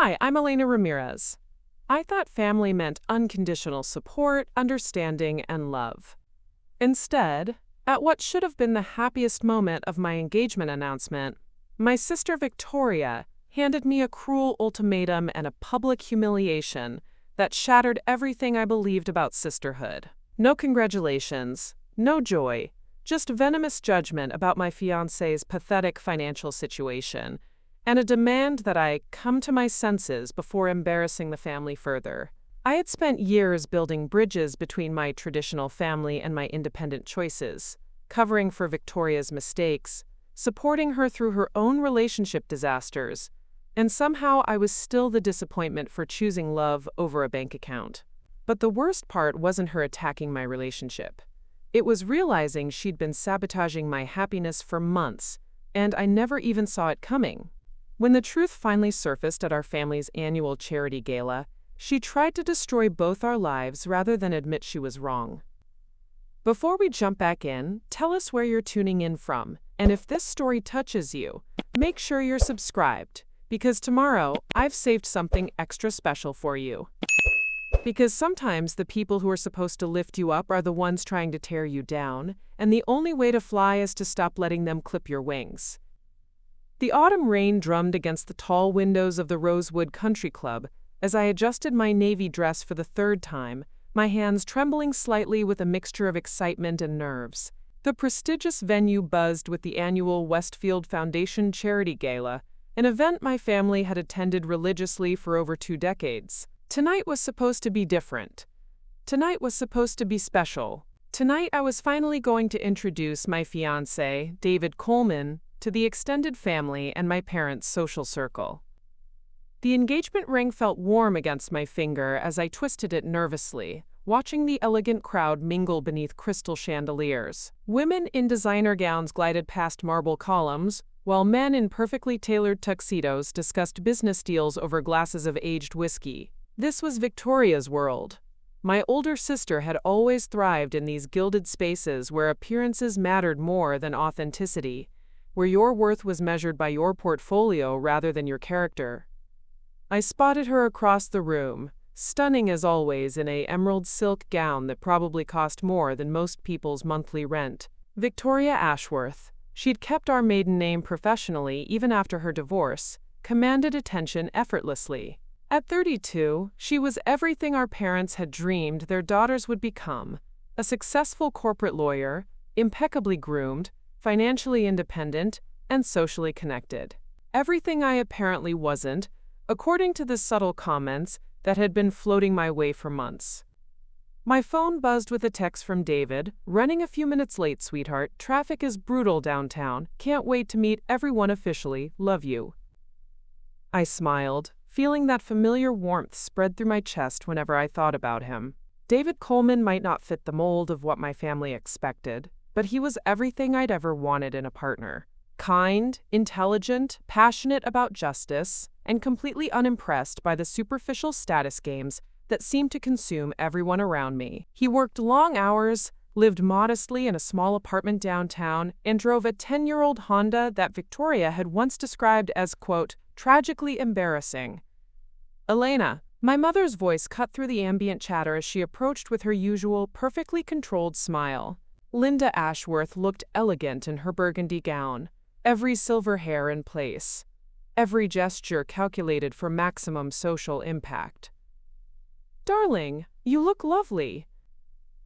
Hi, I'm Elena Ramirez. I thought family meant unconditional support, understanding, and love. Instead, at what should have been the happiest moment of my engagement announcement, my sister Victoria handed me a cruel ultimatum and a public humiliation that shattered everything I believed about sisterhood. No congratulations, no joy, just venomous judgment about my fiancé's pathetic financial situation, and a demand that I come to my senses before embarrassing the family further. I had spent years building bridges between my traditional family and my independent choices, covering for Victoria's mistakes, supporting her through her own relationship disasters, and somehow I was still the disappointment for choosing love over a bank account. But the worst part wasn't her attacking my relationship. It was realizing she'd been sabotaging my happiness for months, and I never even saw it coming. When the truth finally surfaced at our family's annual charity gala, she tried to destroy both our lives rather than admit she was wrong. Before we jump back in, tell us where you're tuning in from, and if this story touches you, make sure you're subscribed, because tomorrow I've saved something extra special for you. Because sometimes the people who are supposed to lift you up are the ones trying to tear you down, and the only way to fly is to stop letting them clip your wings. The autumn rain drummed against the tall windows of the Rosewood Country Club as I adjusted my navy dress for the third time, my hands trembling slightly with a mixture of excitement and nerves. The prestigious venue buzzed with the annual Westfield Foundation Charity Gala, an event my family had attended religiously for over 2 decades. Tonight was supposed to be different. Tonight was supposed to be special. Tonight I was finally going to introduce my fiancé, David Coleman, to the extended family and my parents' social circle. The engagement ring felt warm against my finger as I twisted it nervously, watching the elegant crowd mingle beneath crystal chandeliers. Women in designer gowns glided past marble columns, while men in perfectly tailored tuxedos discussed business deals over glasses of aged whiskey. This was Victoria's world. My older sister had always thrived in these gilded spaces where appearances mattered more than authenticity, where your worth was measured by your portfolio rather than your character. I spotted her across the room, stunning as always in an emerald silk gown that probably cost more than most people's monthly rent. Victoria Ashworth. She'd kept our maiden name professionally even after her divorce, commanded attention effortlessly. At 32, she was everything our parents had dreamed their daughters would become: a successful corporate lawyer, impeccably groomed, financially independent, and socially connected. Everything I apparently wasn't, according to the subtle comments that had been floating my way for months. My phone buzzed with a text from David: "Running a few minutes late, sweetheart. Traffic is brutal downtown. Can't wait to meet everyone officially. Love you." I smiled, feeling that familiar warmth spread through my chest whenever I thought about him. David Coleman might not fit the mold of what my family expected, but he was everything I'd ever wanted in a partner. Kind, intelligent, passionate about justice, and completely unimpressed by the superficial status games that seemed to consume everyone around me. He worked long hours, lived modestly in a small apartment downtown, and drove a 10-year-old Honda that Victoria had once described as, quote, tragically embarrassing. Elena. My mother's voice cut through the ambient chatter as she approached with her usual, perfectly controlled smile. Linda Ashworth looked elegant in her burgundy gown, every silver hair in place, every gesture calculated for maximum social impact. "Darling, you look lovely.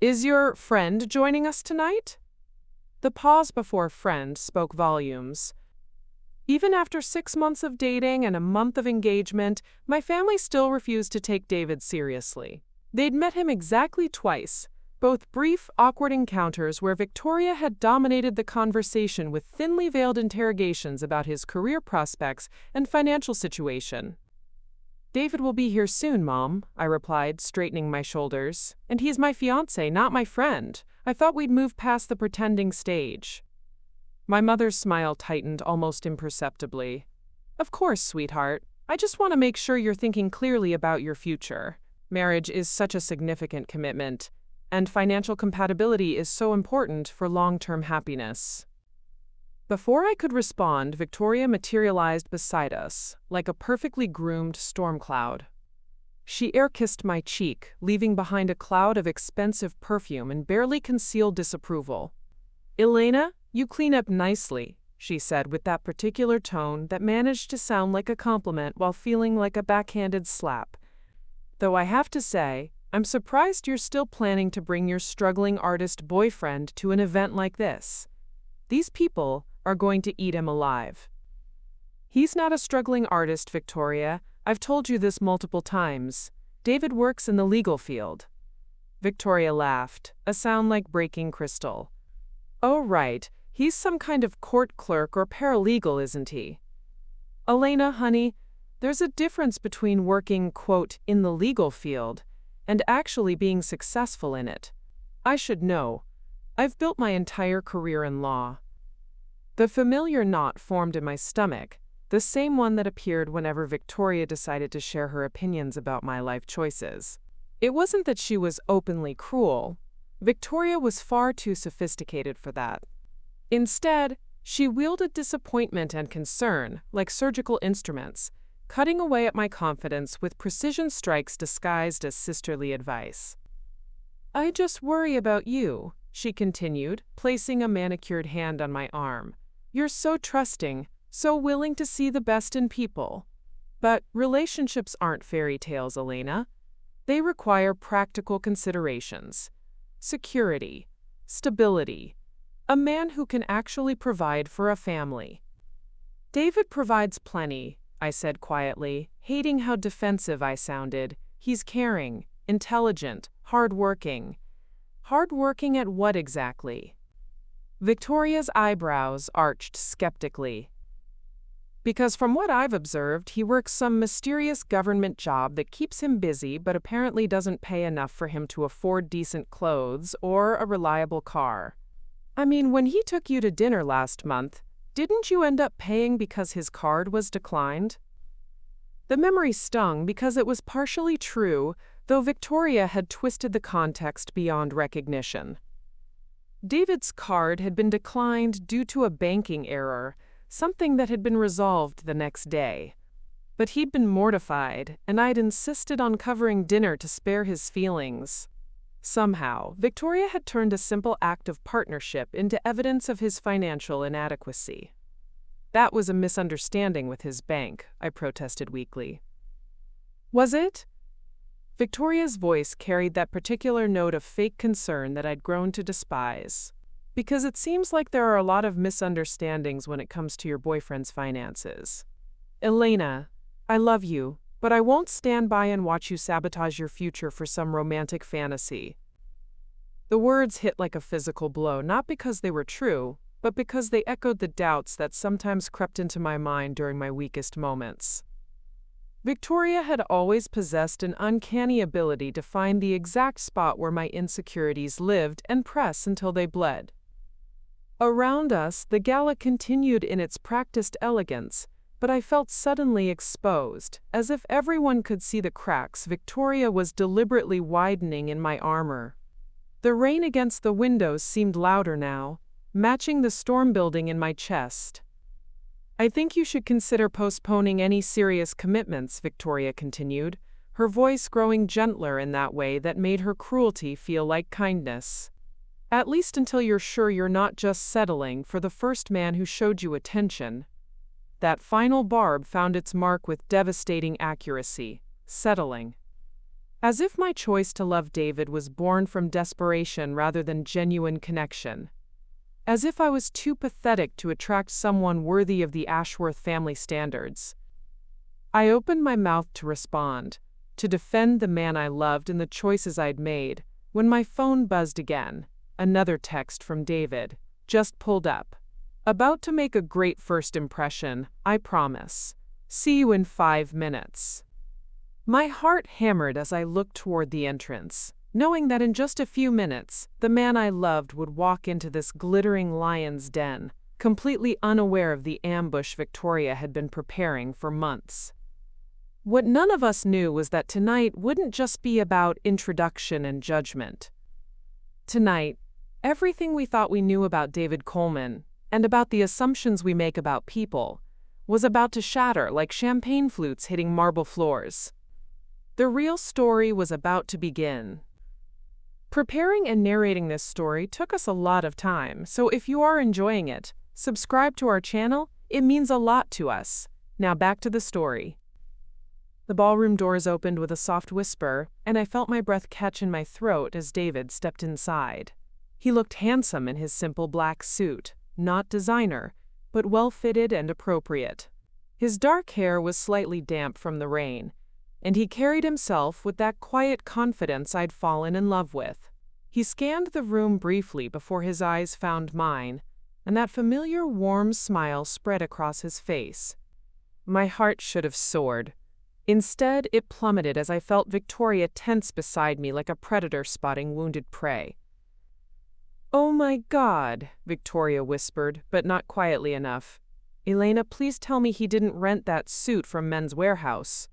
Is your friend joining us tonight?" The pause before friend spoke volumes. Even after 6 months of dating and a month of engagement, my family still refused to take David seriously. They'd met him exactly twice, both brief, awkward encounters where Victoria had dominated the conversation with thinly veiled interrogations about his career prospects and financial situation. "David will be here soon, Mom," I replied, straightening my shoulders. "And he's my fiancé, not my friend. I thought we'd moved past the pretending stage." My mother's smile tightened almost imperceptibly. "Of course, sweetheart. I just want to make sure you're thinking clearly about your future. Marriage is such a significant commitment, and financial compatibility is so important for long-term happiness." Before I could respond, Victoria materialized beside us, like a perfectly groomed storm cloud. She air-kissed my cheek, leaving behind a cloud of expensive perfume and barely concealed disapproval. "Elena, you clean up nicely," she said with that particular tone that managed to sound like a compliment while feeling like a backhanded slap. "Though I have to say, I'm surprised you're still planning to bring your struggling artist boyfriend to an event like this. These people are going to eat him alive." "He's not a struggling artist, Victoria. I've told you this multiple times. David works in the legal field." Victoria laughed, a sound like breaking crystal. "Oh, right. He's some kind of court clerk or paralegal, isn't he?" "Elena, honey, there's a difference between working, quote, in the legal field and actually being successful in it. I should know. I've built my entire career in law." The familiar knot formed in my stomach, the same one that appeared whenever Victoria decided to share her opinions about my life choices. It wasn't that she was openly cruel. Victoria was far too sophisticated for that. Instead, she wielded disappointment and concern like surgical instruments, cutting away at my confidence with precision strikes disguised as sisterly advice. "I just worry about you," she continued, placing a manicured hand on my arm. "You're so trusting, so willing to see the best in people. But relationships aren't fairy tales, Elena. They require practical considerations. Security, stability, a man who can actually provide for a family." "David provides plenty," I said quietly, hating how defensive I sounded. "He's caring, intelligent, hardworking." "Hardworking at what exactly?" Victoria's eyebrows arched skeptically. "Because from what I've observed, he works some mysterious government job that keeps him busy but apparently doesn't pay enough for him to afford decent clothes or a reliable car. I mean, when he took you to dinner last month, didn't you end up paying because his card was declined?" The memory stung because it was partially true, though Victoria had twisted the context beyond recognition. David's card had been declined due to a banking error, something that had been resolved the next day. But he'd been mortified, and I'd insisted on covering dinner to spare his feelings. Somehow, Victoria had turned a simple act of partnership into evidence of his financial inadequacy. "That was a misunderstanding with his bank," I protested weakly. "Was it?" Victoria's voice carried that particular note of fake concern that I'd grown to despise. "Because it seems like there are a lot of misunderstandings when it comes to your boyfriend's finances. Elena, I love you, but I won't stand by and watch you sabotage your future for some romantic fantasy." The words hit like a physical blow, not because they were true, but because they echoed the doubts that sometimes crept into my mind during my weakest moments. Victoria had always possessed an uncanny ability to find the exact spot where my insecurities lived and press until they bled. Around us, the gala continued in its practiced elegance, but I felt suddenly exposed, as if everyone could see the cracks Victoria was deliberately widening in my armor. The rain against the windows seemed louder now, matching the storm building in my chest. "I think you should consider postponing any serious commitments," Victoria continued, her voice growing gentler in that way that made her cruelty feel like kindness. "At least until you're sure you're not just settling for the first man who showed you attention." That final barb found its mark with devastating accuracy. Settling. As if my choice to love David was born from desperation rather than genuine connection. As if I was too pathetic to attract someone worthy of the Ashworth family standards. I opened my mouth to respond, to defend the man I loved and the choices I'd made, when my phone buzzed again. Another text from David. "Just pulled up. About to make a great first impression, I promise. See you in 5 minutes." My heart hammered as I looked toward the entrance, knowing that in just a few minutes, the man I loved would walk into this glittering lion's den, completely unaware of the ambush Victoria had been preparing for months. What none of us knew was that tonight wouldn't just be about introduction and judgment. Tonight, everything we thought we knew about David Coleman, and about the assumptions we make about people, was about to shatter like champagne flutes hitting marble floors. The real story was about to begin. Preparing and narrating this story took us a lot of time, so if you are enjoying it, subscribe to our channel. It means a lot to us. Now back to the story. The ballroom doors opened with a soft whisper, and I felt my breath catch in my throat as David stepped inside. He looked handsome in his simple black suit, not designer, but well-fitted and appropriate. His dark hair was slightly damp from the rain, and he carried himself with that quiet confidence I'd fallen in love with. He scanned the room briefly before his eyes found mine, and that familiar warm smile spread across his face. My heart should have soared. Instead, it plummeted as I felt Victoria tense beside me like a predator spotting wounded prey. "Oh my God," Victoria whispered, but not quietly enough. "Elena, please tell me he didn't rent that suit from Men's Warehouse."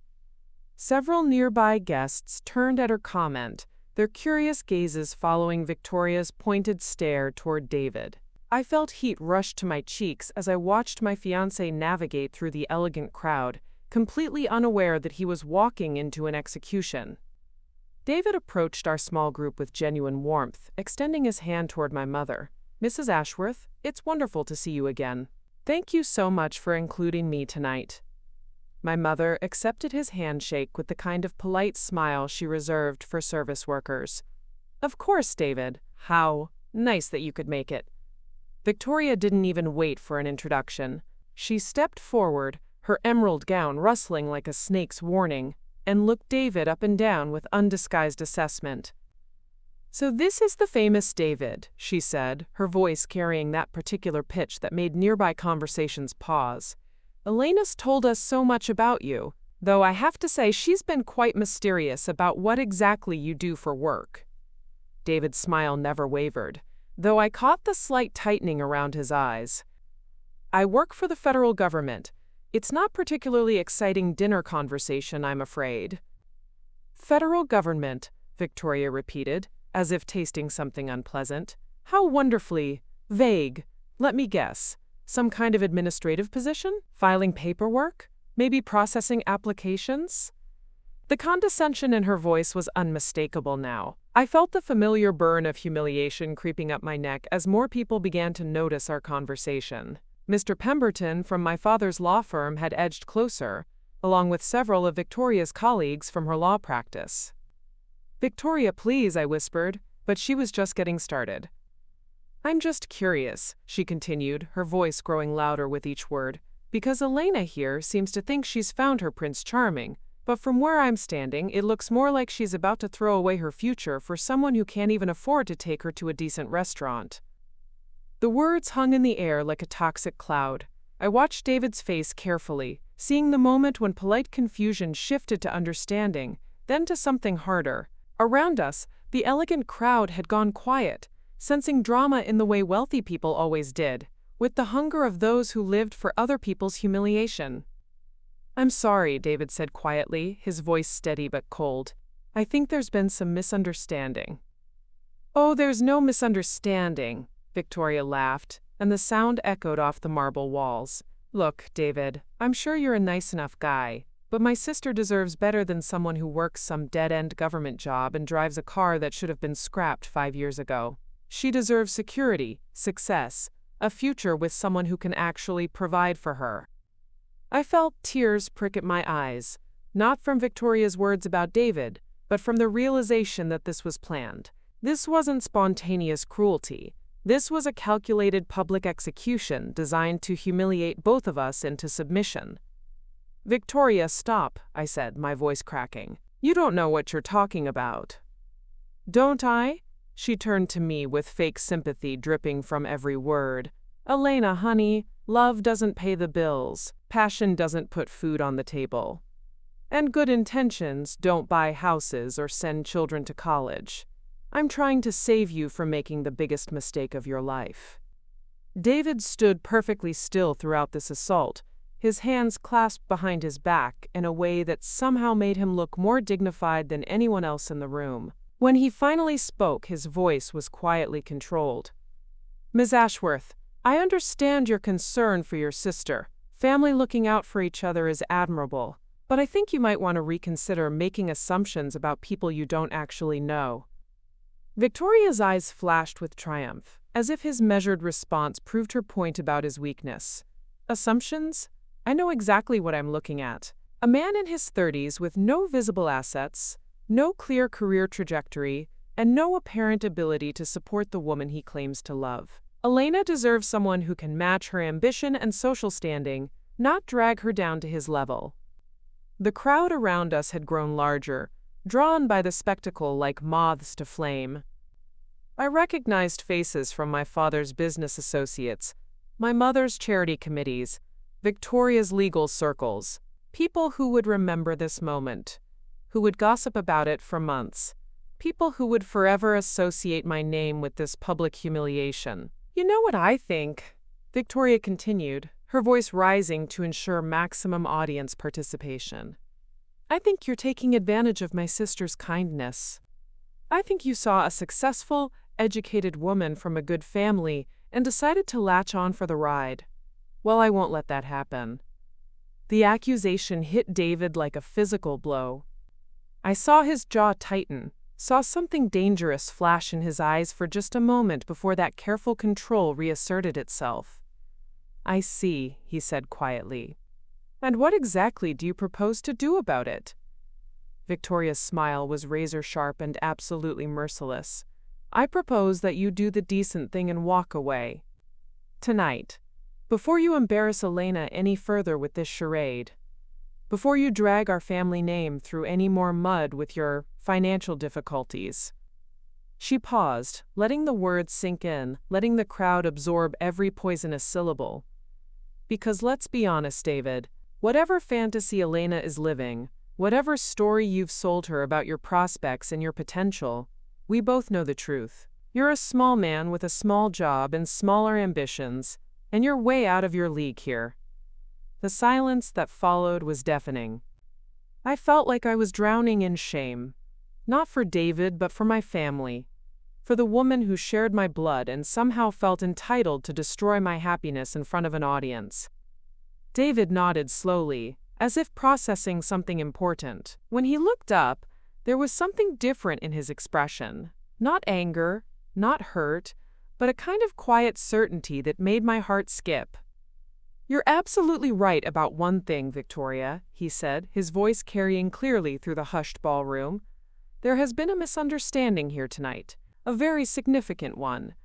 Several nearby guests turned at her comment, their curious gazes following Victoria's pointed stare toward David. I felt heat rush to my cheeks as I watched my fiancé navigate through the elegant crowd, completely unaware that he was walking into an execution. David approached our small group with genuine warmth, extending his hand toward my mother. "Mrs. Ashworth, it's wonderful to see you again. Thank you so much for including me tonight." My mother accepted his handshake with the kind of polite smile she reserved for service workers. "Of course, David. How nice that you could make it." Victoria didn't even wait for an introduction. She stepped forward, her emerald gown rustling like a snake's warning, and looked David up and down with undisguised assessment. "So this is the famous David," she said, her voice carrying that particular pitch that made nearby conversations pause. "Elena's told us so much about you, though I have to say she's been quite mysterious about what exactly you do for work." David's smile never wavered, though I caught the slight tightening around his eyes. "I work for the federal government. It's not particularly exciting dinner conversation, I'm afraid." "Federal government," Victoria repeated, as if tasting something unpleasant. "How wonderfully vague. Let me guess. Some kind of administrative position? Filing paperwork? Maybe processing applications?" The condescension in her voice was unmistakable now. I felt the familiar burn of humiliation creeping up my neck as more people began to notice our conversation. Mr. Pemberton from my father's law firm had edged closer, along with several of Victoria's colleagues from her law practice. "Victoria, please," I whispered, but she was just getting started. "I'm just curious," she continued, her voice growing louder with each word, "because Elena here seems to think she's found her Prince Charming, but from where I'm standing, it looks more like she's about to throw away her future for someone who can't even afford to take her to a decent restaurant." The words hung in the air like a toxic cloud. I watched David's face carefully, seeing the moment when polite confusion shifted to understanding, then to something harder. Around us, the elegant crowd had gone quiet, sensing drama in the way wealthy people always did, with the hunger of those who lived for other people's humiliation. "I'm sorry," David said quietly, his voice steady but cold. "I think there's been some misunderstanding." "Oh, there's no misunderstanding," Victoria laughed, and the sound echoed off the marble walls. "Look, David, I'm sure you're a nice enough guy, but my sister deserves better than someone who works some dead-end government job and drives a car that should have been scrapped 5 years ago. She deserves security, success, a future with someone who can actually provide for her." I felt tears prick at my eyes, not from Victoria's words about David, but from the realization that this was planned. This wasn't spontaneous cruelty. This was a calculated public execution designed to humiliate both of us into submission. "Victoria, stop," I said, my voice cracking. "You don't know what you're talking about." "Don't I?" She turned to me with fake sympathy dripping from every word. "Elena, honey, love doesn't pay the bills. Passion doesn't put food on the table. And good intentions don't buy houses or send children to college. I'm trying to save you from making the biggest mistake of your life." David stood perfectly still throughout this assault, his hands clasped behind his back in a way that somehow made him look more dignified than anyone else in the room. When he finally spoke, his voice was quietly controlled. "Ms. Ashworth, I understand your concern for your sister. Family looking out for each other is admirable, but I think you might want to reconsider making assumptions about people you don't actually know." Victoria's eyes flashed with triumph, as if his measured response proved her point about his weakness. "Assumptions? I know exactly what I'm looking at. A man in his 30s with no visible assets, no clear career trajectory, and no apparent ability to support the woman he claims to love. Elena deserves someone who can match her ambition and social standing, not drag her down to his level." The crowd around us had grown larger, drawn by the spectacle like moths to flame. I recognized faces from my father's business associates, my mother's charity committees, Victoria's legal circles, people who would remember this moment, who would gossip about it for months, people who would forever associate my name with this public humiliation. "You know what I think?" Victoria continued, her voice rising to ensure maximum audience participation. "I think you're taking advantage of my sister's kindness. I think you saw a successful, educated woman from a good family and decided to latch on for the ride. Well, I won't let that happen." The accusation hit David like a physical blow. I saw his jaw tighten, saw something dangerous flash in his eyes for just a moment before that careful control reasserted itself. "I see," he said quietly. "And what exactly do you propose to do about it?" Victoria's smile was razor-sharp and absolutely merciless. "I propose that you do the decent thing and walk away. Tonight. Before you embarrass Elena any further with this charade. Before you drag our family name through any more mud with your financial difficulties." She paused, letting the words sink in, letting the crowd absorb every poisonous syllable. "Because let's be honest, David, whatever fantasy Elena is living, whatever story you've sold her about your prospects and your potential, we both know the truth. You're a small man with a small job and smaller ambitions, and you're way out of your league here." The silence that followed was deafening. I felt like I was drowning in shame. Not for David, but for my family. For the woman who shared my blood and somehow felt entitled to destroy my happiness in front of an audience. David nodded slowly, as if processing something important. When he looked up, there was something different in his expression. Not anger, not hurt, but a kind of quiet certainty that made my heart skip. "You're absolutely right about one thing, Victoria," he said, his voice carrying clearly through the hushed ballroom. "There has been a misunderstanding here tonight, a very significant one."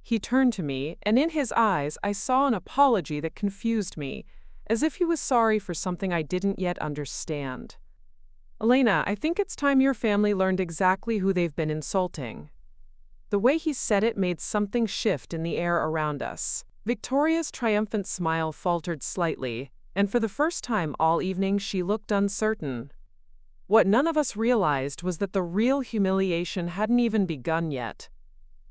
He turned to me, and in his eyes I saw an apology that confused me, as if he was sorry for something I didn't yet understand. "Elena, I think it's time your family learned exactly who they've been insulting." The way he said it made something shift in the air around us. Victoria's triumphant smile faltered slightly, and for the first time all evening she looked uncertain. What none of us realized was that the real humiliation hadn't even begun yet.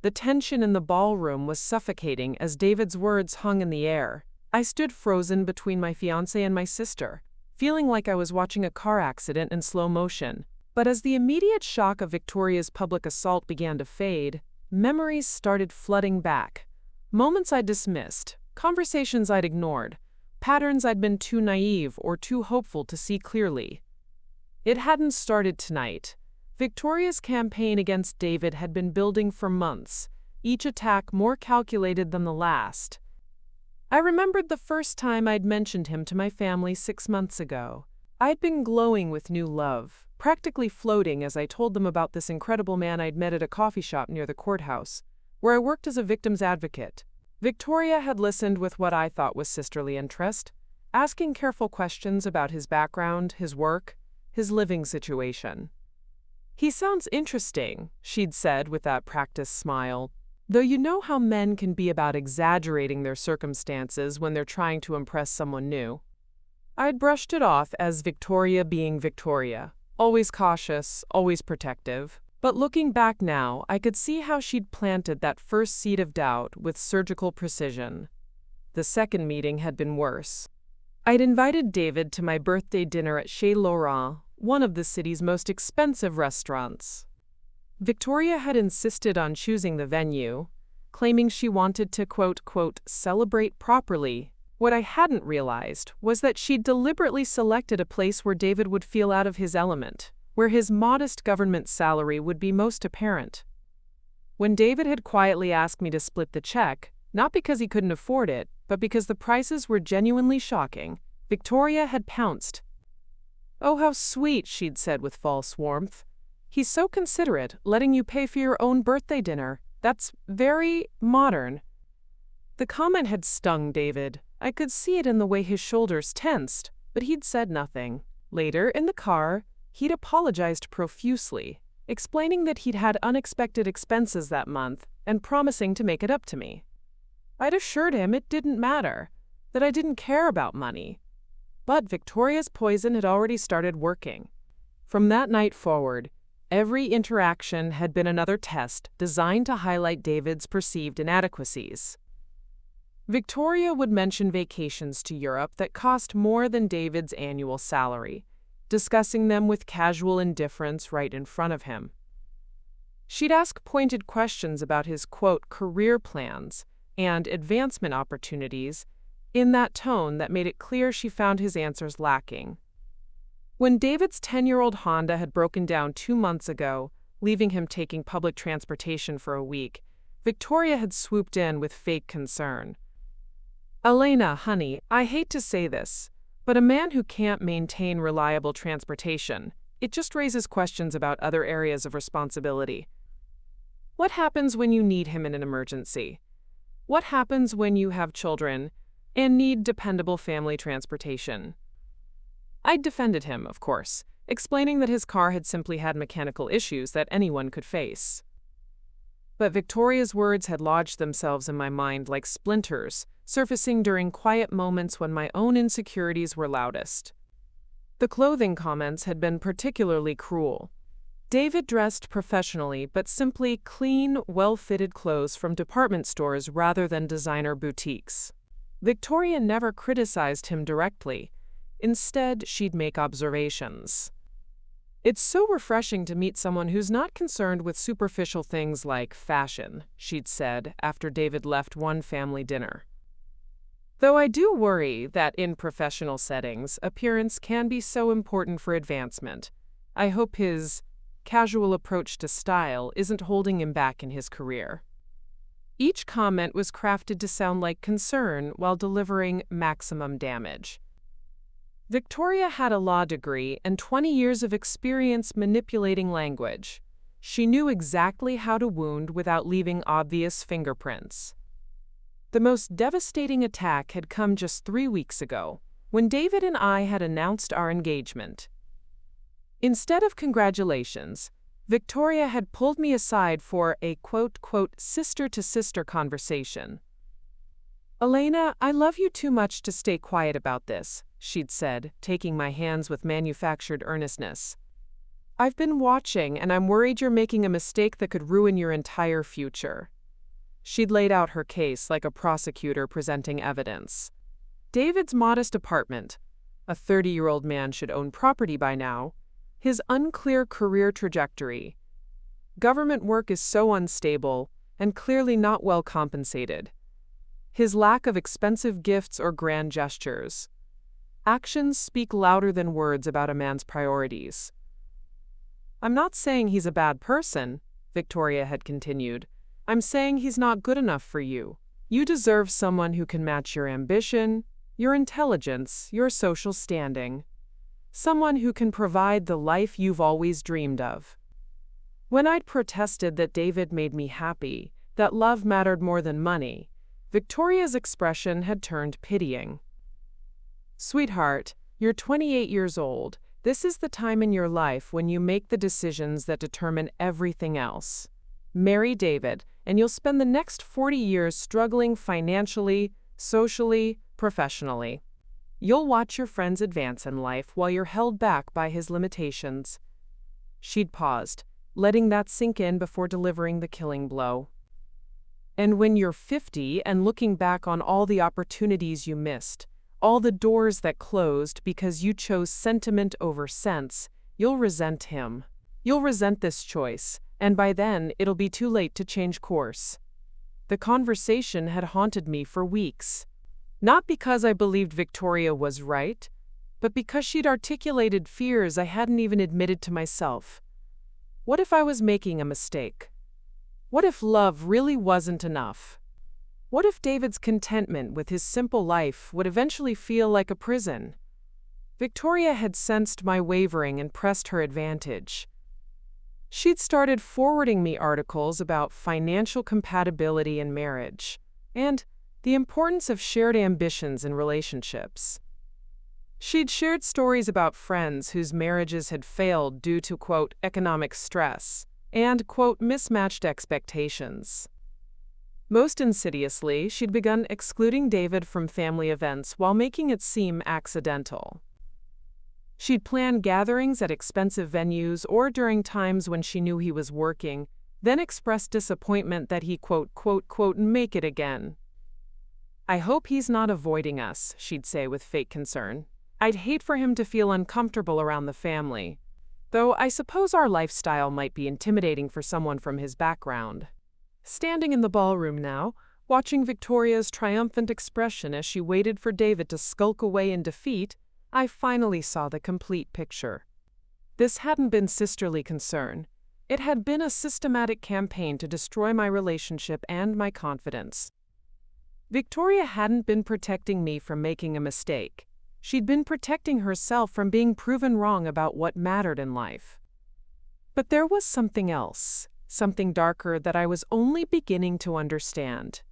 The tension in the ballroom was suffocating as David's words hung in the air. I stood frozen between my fiancé and my sister, feeling like I was watching a car accident in slow motion. But as the immediate shock of Victoria's public assault began to fade, memories started flooding back. Moments I'd dismissed, conversations I'd ignored, patterns I'd been too naive or too hopeful to see clearly. It hadn't started tonight. Victoria's campaign against David had been building for months, each attack more calculated than the last. I remembered the first time I'd mentioned him to my family 6 months ago. I'd been glowing with new love, practically floating as I told them about this incredible man I'd met at a coffee shop near the courthouse, where I worked as a victim's advocate. Victoria had listened with what I thought was sisterly interest, asking careful questions about his background, his work, his living situation. "He sounds interesting," she'd said with that practiced smile. "Though you know how men can be about exaggerating their circumstances when they're trying to impress someone new." I'd brushed it off as Victoria being Victoria, always cautious, always protective. But looking back now, I could see how she'd planted that first seed of doubt with surgical precision. The second meeting had been worse. I'd invited David to my birthday dinner at Chez Laurent, one of the city's most expensive restaurants. Victoria had insisted on choosing the venue, claiming she wanted to celebrate properly. What I hadn't realized was that she'd deliberately selected a place where David would feel out of his element, where his modest government salary would be most apparent. When David had quietly asked me to split the check, not because he couldn't afford it, but because the prices were genuinely shocking, Victoria had pounced. "Oh, how sweet," she'd said with false warmth. "He's so considerate, letting you pay for your own birthday dinner. That's very modern." The comment had stung David. I could see it in the way his shoulders tensed, but he'd said nothing. Later, in the car, he'd apologized profusely, explaining that he'd had unexpected expenses that month and promising to make it up to me. I'd assured him it didn't matter, that I didn't care about money. But Victoria's poison had already started working. From that night forward, every interaction had been another test designed to highlight David's perceived inadequacies. Victoria would mention vacations to Europe that cost more than David's annual salary, discussing them with casual indifference right in front of him. She'd ask pointed questions about his, career plans and advancement opportunities in that tone that made it clear she found his answers lacking. When David's 10-year-old Honda had broken down 2 months ago, leaving him taking public transportation for a week, Victoria had swooped in with fake concern. "Elena, honey, I hate to say this, but a man who can't maintain reliable transportation, it just raises questions about other areas of responsibility. What happens when you need him in an emergency? What happens when you have children and need dependable family transportation?" I'd defended him, of course, explaining that his car had simply had mechanical issues that anyone could face. But Victoria's words had lodged themselves in my mind like splinters, surfacing during quiet moments when my own insecurities were loudest. The clothing comments had been particularly cruel. David dressed professionally but simply clean, well-fitted clothes from department stores rather than designer boutiques. Victoria never criticized him directly. Instead, she'd make observations. "It's so refreshing to meet someone who's not concerned with superficial things like fashion," she'd said after David left one family dinner. Though I do worry that in professional settings, appearance can be so important for advancement. I hope his casual approach to style isn't holding him back in his career. Each comment was crafted to sound like concern while delivering maximum damage. Victoria had a law degree and 20 years of experience manipulating language. She knew exactly how to wound without leaving obvious fingerprints. The most devastating attack had come just 3 weeks ago, when David and I had announced our engagement. Instead of congratulations, Victoria had pulled me aside for a sister-to-sister conversation. "Elena, I love you too much to stay quiet about this," she'd said, taking my hands with manufactured earnestness. "I've been watching, and I'm worried you're making a mistake that could ruin your entire future." She'd laid out her case like a prosecutor presenting evidence. David's modest apartment, a 30-year-old man should own property by now, his unclear career trajectory. Government work is so unstable and clearly not well compensated. His lack of expensive gifts or grand gestures. Actions speak louder than words about a man's priorities. "I'm not saying he's a bad person," Victoria had continued. "I'm saying he's not good enough for you. You deserve someone who can match your ambition, your intelligence, your social standing. Someone who can provide the life you've always dreamed of." When I'd protested that David made me happy, that love mattered more than money, Victoria's expression had turned pitying. "Sweetheart, you're 28 years old. This is the time in your life when you make the decisions that determine everything else. Marry David, and you'll spend the next 40 years struggling financially, socially, professionally. You'll watch your friends advance in life while you're held back by his limitations." She'd paused, letting that sink in before delivering the killing blow. "And when you're 50 and looking back on all the opportunities you missed, all the doors that closed because you chose sentiment over sense, you'll resent him. You'll resent this choice, and by then it'll be too late to change course." The conversation had haunted me for weeks. Not because I believed Victoria was right, but because she'd articulated fears I hadn't even admitted to myself. What if I was making a mistake? What if love really wasn't enough? What if David's contentment with his simple life would eventually feel like a prison? Victoria had sensed my wavering and pressed her advantage. She'd started forwarding me articles about financial compatibility in marriage and the importance of shared ambitions in relationships. She'd shared stories about friends whose marriages had failed due to, quote, economic stress and, quote, mismatched expectations. Most insidiously, she'd begun excluding David from family events while making it seem accidental. She'd planned gatherings at expensive venues or during times when she knew he was working, then expressed disappointment that he, quote, make it again. "I hope he's not avoiding us," she'd say with fake concern. "I'd hate for him to feel uncomfortable around the family. Though I suppose our lifestyle might be intimidating for someone from his background." Standing in the ballroom now, watching Victoria's triumphant expression as she waited for David to skulk away in defeat, I finally saw the complete picture. This hadn't been sisterly concern. It had been a systematic campaign to destroy my relationship and my confidence. Victoria hadn't been protecting me from making a mistake. She'd been protecting herself from being proven wrong about what mattered in life. But there was something else, something darker that I was only beginning to understand.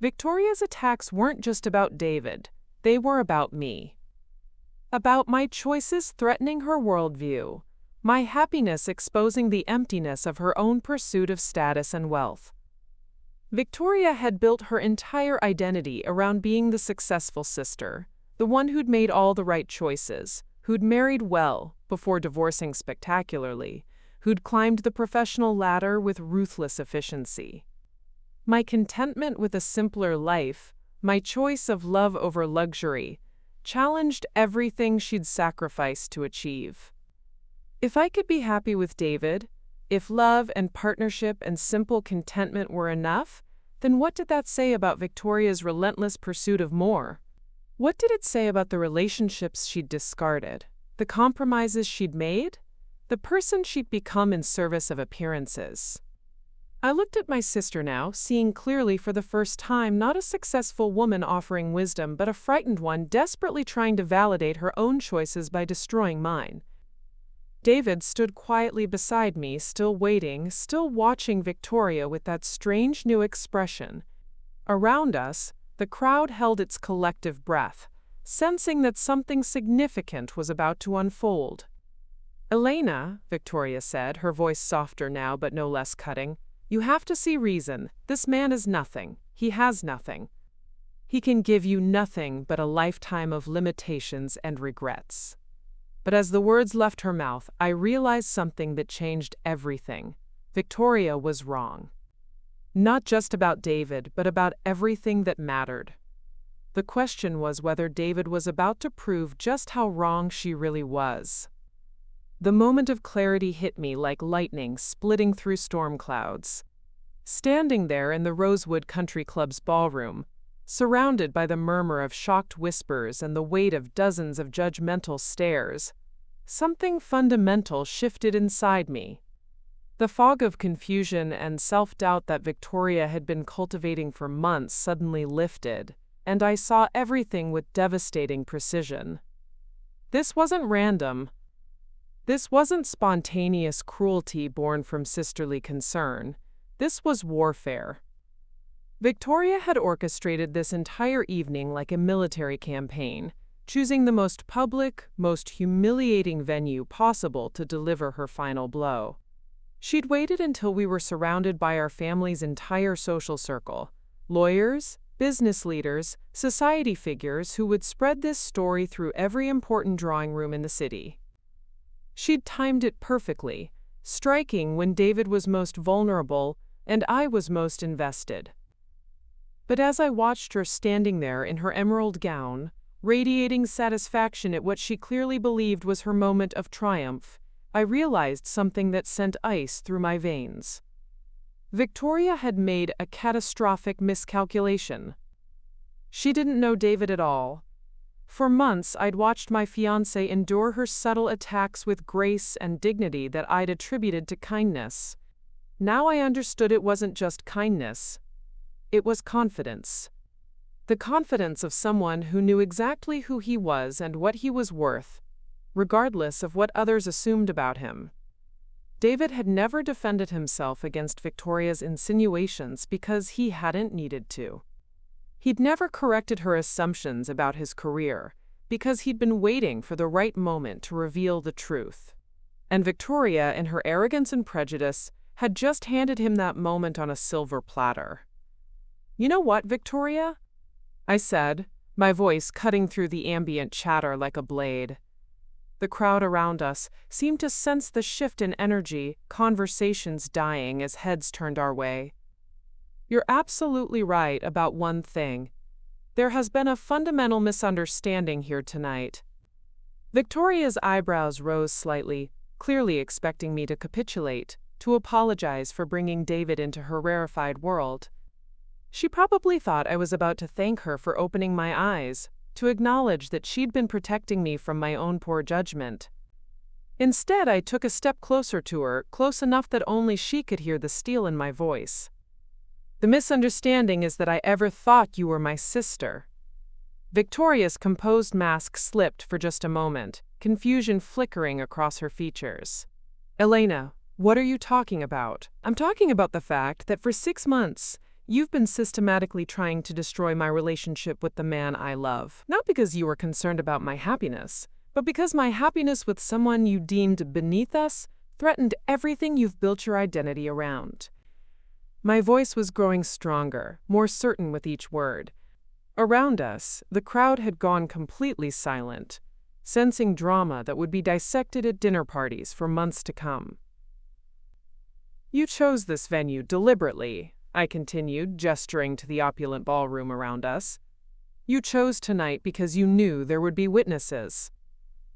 Victoria's attacks weren't just about David, they were about me. About my choices threatening her worldview, my happiness exposing the emptiness of her own pursuit of status and wealth. Victoria had built her entire identity around being the successful sister, the one who'd made all the right choices, who'd married well before divorcing spectacularly, who'd climbed the professional ladder with ruthless efficiency. My contentment with a simpler life, my choice of love over luxury, challenged everything she'd sacrificed to achieve. If I could be happy with David, if love and partnership and simple contentment were enough, then what did that say about Victoria's relentless pursuit of more? What did it say about the relationships she'd discarded, the compromises she'd made, the person she'd become in service of appearances? I looked at my sister now, seeing clearly for the first time not a successful woman offering wisdom, but a frightened one desperately trying to validate her own choices by destroying mine. David stood quietly beside me, still waiting, still watching Victoria with that strange new expression. Around us, the crowd held its collective breath, sensing that something significant was about to unfold. "Elena," Victoria said, her voice softer now but no less cutting, "you have to see reason. This man is nothing. He has nothing. He can give you nothing but a lifetime of limitations and regrets." But as the words left her mouth, I realized something that changed everything. Victoria was wrong. Not just about David, but about everything that mattered. The question was whether David was about to prove just how wrong she really was. The moment of clarity hit me like lightning splitting through storm clouds. Standing there in the Rosewood Country Club's ballroom, surrounded by the murmur of shocked whispers and the weight of dozens of judgmental stares, something fundamental shifted inside me. The fog of confusion and self-doubt that Victoria had been cultivating for months suddenly lifted, and I saw everything with devastating precision. This wasn't random. This wasn't spontaneous cruelty born from sisterly concern. This was warfare. Victoria had orchestrated this entire evening like a military campaign, choosing the most public, most humiliating venue possible to deliver her final blow. She'd waited until we were surrounded by our family's entire social circle, lawyers, business leaders, society figures who would spread this story through every important drawing room in the city. She'd timed it perfectly, striking when David was most vulnerable and I was most invested. But as I watched her standing there in her emerald gown, radiating satisfaction at what she clearly believed was her moment of triumph, I realized something that sent ice through my veins. Victoria had made a catastrophic miscalculation. She didn't know David at all. For months, I'd watched my fiancé endure her subtle attacks with grace and dignity that I'd attributed to kindness. Now I understood it wasn't just kindness. It was confidence. The confidence of someone who knew exactly who he was and what he was worth, regardless of what others assumed about him. David had never defended himself against Victoria's insinuations because he hadn't needed to. He'd never corrected her assumptions about his career because he'd been waiting for the right moment to reveal the truth. And Victoria, in her arrogance and prejudice, had just handed him that moment on a silver platter. "You know what, Victoria?" I said, my voice cutting through the ambient chatter like a blade. The crowd around us seemed to sense the shift in energy, conversations dying as heads turned our way. "You're absolutely right about one thing. There has been a fundamental misunderstanding here tonight." Victoria's eyebrows rose slightly, clearly expecting me to capitulate, to apologize for bringing David into her rarefied world. She probably thought I was about to thank her for opening my eyes, to acknowledge that she'd been protecting me from my own poor judgment. Instead, I took a step closer to her, close enough that only she could hear the steel in my voice. "The misunderstanding is that I ever thought you were my sister." Victoria's composed mask slipped for just a moment, confusion flickering across her features. "Elena, what are you talking about?" "I'm talking about the fact that for 6 months, you've been systematically trying to destroy my relationship with the man I love. Not because you were concerned about my happiness, but because my happiness with someone you deemed beneath us threatened everything you've built your identity around." My voice was growing stronger, more certain with each word. Around us, the crowd had gone completely silent, sensing drama that would be dissected at dinner parties for months to come. "You chose this venue deliberately," I continued, gesturing to the opulent ballroom around us. "You chose tonight because you knew there would be witnesses.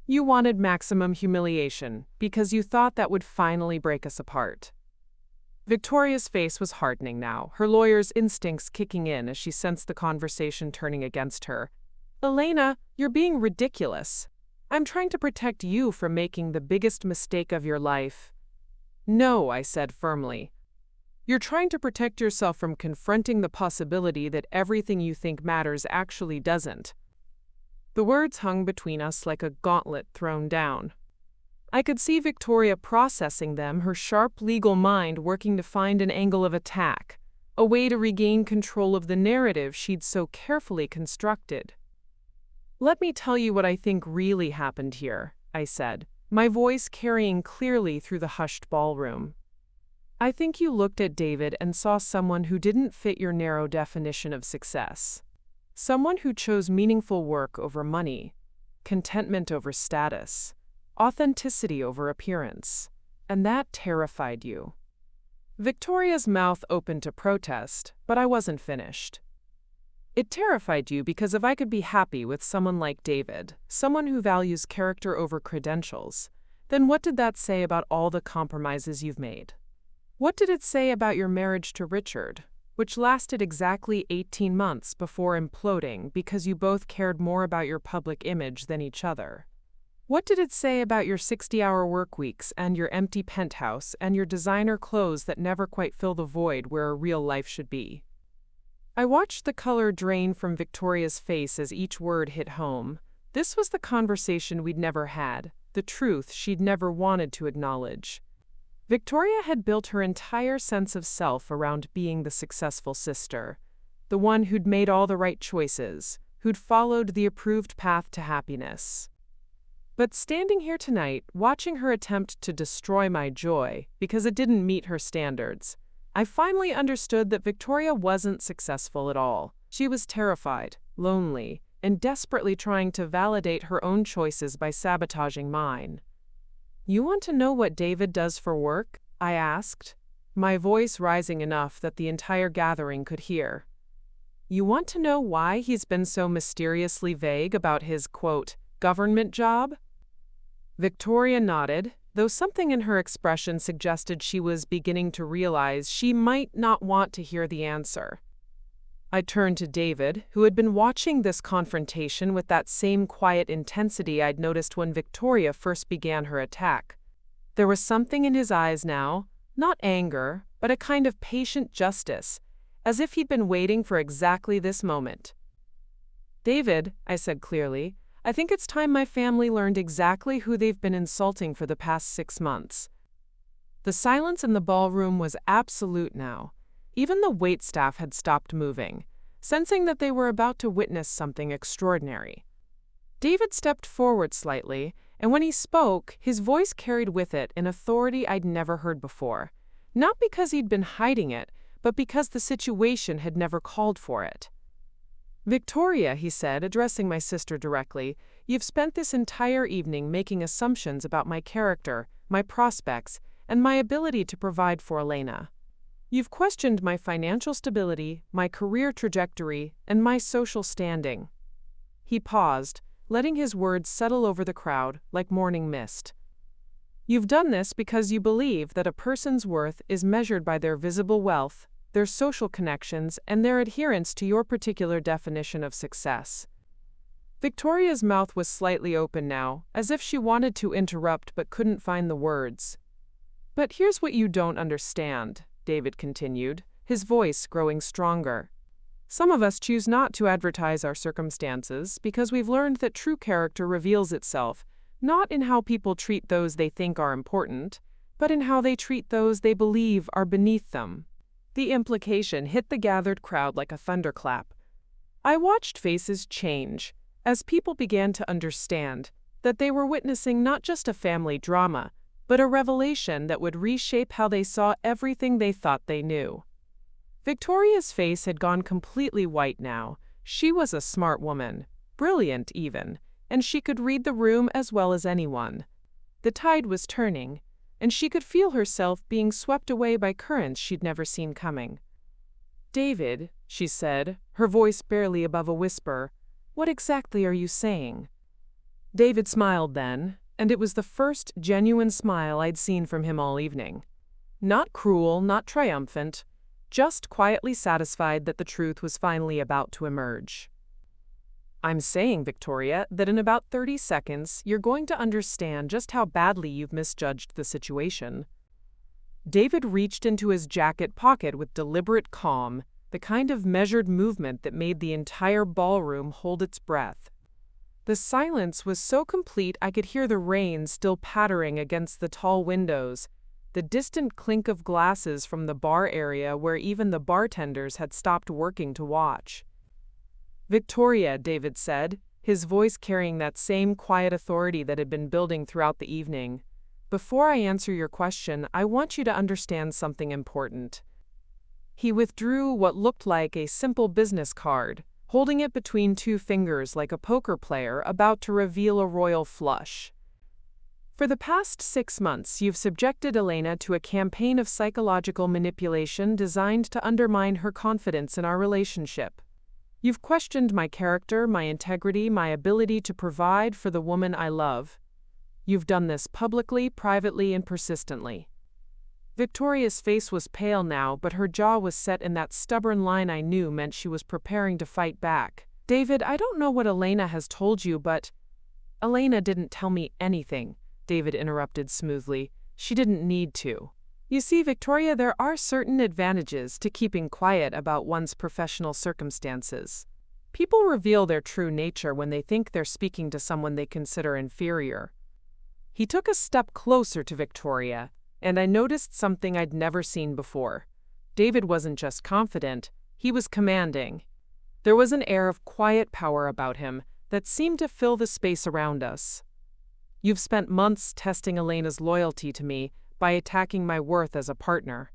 You wanted maximum humiliation because you thought that would finally break us apart." Victoria's face was hardening now, her lawyer's instincts kicking in as she sensed the conversation turning against her. "Elena, you're being ridiculous. I'm trying to protect you from making the biggest mistake of your life." "No," I said firmly. "You're trying to protect yourself from confronting the possibility that everything you think matters actually doesn't." The words hung between us like a gauntlet thrown down. I could see Victoria processing them, her sharp legal mind working to find an angle of attack, a way to regain control of the narrative she'd so carefully constructed. "Let me tell you what I think really happened here," I said, my voice carrying clearly through the hushed ballroom. "I think you looked at David and saw someone who didn't fit your narrow definition of success. Someone who chose meaningful work over money, contentment over status, authenticity over appearance, and that terrified you." Victoria's mouth opened to protest, but I wasn't finished. "It terrified you because if I could be happy with someone like David, someone who values character over credentials, then what did that say about all the compromises you've made? What did it say about your marriage to Richard, which lasted exactly 18 months before imploding because you both cared more about your public image than each other? What did it say about your 60-hour work weeks and your empty penthouse and your designer clothes that never quite fill the void where a real life should be?" I watched the color drain from Victoria's face as each word hit home. This was the conversation we'd never had, the truth she'd never wanted to acknowledge. Victoria had built her entire sense of self around being the successful sister, the one who'd made all the right choices, who'd followed the approved path to happiness. But standing here tonight, watching her attempt to destroy my joy because it didn't meet her standards, I finally understood that Victoria wasn't successful at all. She was terrified, lonely, and desperately trying to validate her own choices by sabotaging mine. "You want to know what David does for work?" I asked, my voice rising enough that the entire gathering could hear. "You want to know why he's been so mysteriously vague about his, quote, government job?" Victoria nodded, though something in her expression suggested she was beginning to realize she might not want to hear the answer. I turned to David, who had been watching this confrontation with that same quiet intensity I'd noticed when Victoria first began her attack. There was something in his eyes now, not anger, but a kind of patient justice, as if he'd been waiting for exactly this moment. "David," I said clearly, "I think it's time my family learned exactly who they've been insulting for the past 6 months." The silence in the ballroom was absolute now. Even the waitstaff had stopped moving, sensing that they were about to witness something extraordinary. David stepped forward slightly, and when he spoke, his voice carried with it an authority I'd never heard before, not because he'd been hiding it, but because the situation had never called for it. "Victoria," he said, addressing my sister directly, "you've spent this entire evening making assumptions about my character, my prospects, and my ability to provide for Elena. You've questioned my financial stability, my career trajectory, and my social standing." He paused, letting his words settle over the crowd like morning mist. "You've done this because you believe that a person's worth is measured by their visible wealth, their social connections, and their adherence to your particular definition of success." Victoria's mouth was slightly open now, as if she wanted to interrupt but couldn't find the words. "But here's what you don't understand," David continued, his voice growing stronger. "Some of us choose not to advertise our circumstances because we've learned that true character reveals itself not in how people treat those they think are important, but in how they treat those they believe are beneath them." The implication hit the gathered crowd like a thunderclap. I watched faces change as people began to understand that they were witnessing not just a family drama, but a revelation that would reshape how they saw everything they thought they knew. Victoria's face had gone completely white now. She was a smart woman, brilliant even, and she could read the room as well as anyone. The tide was turning, and she could feel herself being swept away by currents she'd never seen coming. "David," she said, her voice barely above a whisper, "what exactly are you saying?" David smiled then, and it was the first genuine smile I'd seen from him all evening. Not cruel, not triumphant, just quietly satisfied that the truth was finally about to emerge. "I'm saying, Victoria, that in about 30 seconds, you're going to understand just how badly you've misjudged the situation." David reached into his jacket pocket with deliberate calm, the kind of measured movement that made the entire ballroom hold its breath. The silence was so complete I could hear the rain still pattering against the tall windows, the distant clink of glasses from the bar area where even the bartenders had stopped working to watch. "Victoria," David said, his voice carrying that same quiet authority that had been building throughout the evening, "before I answer your question, I want you to understand something important." He withdrew what looked like a simple business card, holding it between 2 fingers like a poker player about to reveal a royal flush. "For the past 6 months, you've subjected Elena to a campaign of psychological manipulation designed to undermine her confidence in our relationship. You've questioned my character, my integrity, my ability to provide for the woman I love. You've done this publicly, privately, and persistently." Victoria's face was pale now, but her jaw was set in that stubborn line I knew meant she was preparing to fight back. "David, I don't know what Elena has told you, but—" "Elena didn't tell me anything," David interrupted smoothly. "She didn't need to. You see, Victoria, there are certain advantages to keeping quiet about one's professional circumstances. People reveal their true nature when they think they're speaking to someone they consider inferior." He took a step closer to Victoria, and I noticed something I'd never seen before. David wasn't just confident, he was commanding. There was an air of quiet power about him that seemed to fill the space around us. "You've spent months testing Elena's loyalty to me by attacking my worth as a partner.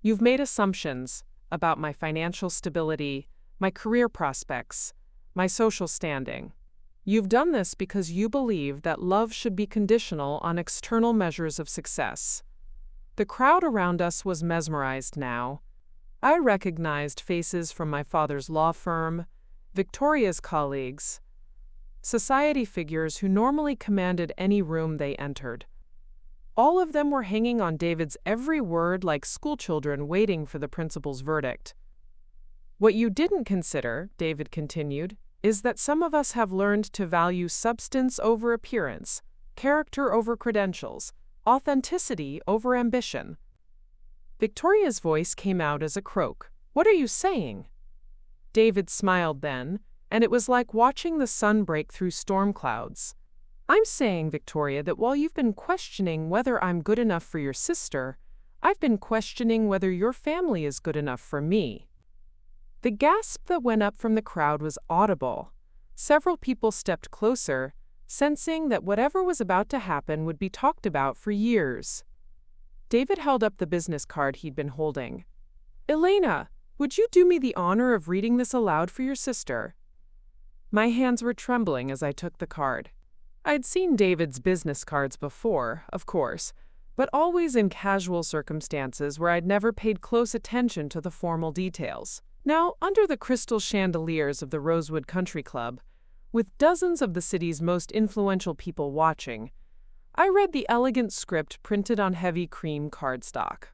You've made assumptions about my financial stability, my career prospects, my social standing. You've done this because you believe that love should be conditional on external measures of success." The crowd around us was mesmerized now. I recognized faces from my father's law firm, Victoria's colleagues, society figures who normally commanded any room they entered. All of them were hanging on David's every word like schoolchildren waiting for the principal's verdict. What you didn't consider, David continued, is that some of us have learned to value substance over appearance, character over credentials, authenticity over ambition. Victoria's voice came out as a croak. What are you saying? David smiled then, and it was like watching the sun break through storm clouds. I'm saying, Victoria, that while you've been questioning whether I'm good enough for your sister, I've been questioning whether your family is good enough for me. The gasp that went up from the crowd was audible. Several people stepped closer, sensing that whatever was about to happen would be talked about for years. David held up the business card he'd been holding. Elena, would you do me the honor of reading this aloud for your sister? My hands were trembling as I took the card. I'd seen David's business cards before, of course, but always in casual circumstances where I'd never paid close attention to the formal details. Now, under the crystal chandeliers of the Rosewood Country Club, with dozens of the city's most influential people watching, I read the elegant script printed on heavy cream cardstock.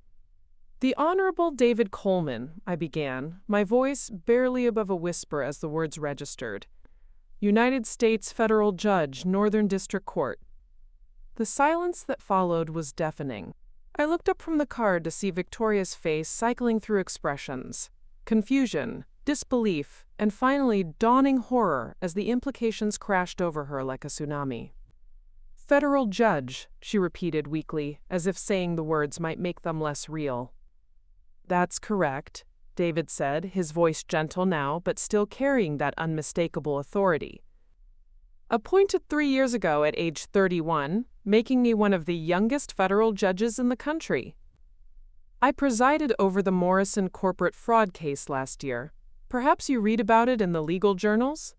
The Honorable David Coleman, I began, my voice barely above a whisper as the words registered. United States Federal Judge, Northern District Court. The silence that followed was deafening. I looked up from the card to see Victoria's face cycling through expressions. Confusion, disbelief, and finally dawning horror as the implications crashed over her like a tsunami. Federal Judge, she repeated weakly, as if saying the words might make them less real. That's correct, David said, his voice gentle now, but still carrying that unmistakable authority. Appointed 3 years ago at age 31, making me one of the youngest federal judges in the country. I presided over the Morrison corporate fraud case last year. Perhaps you read about it in the legal journals?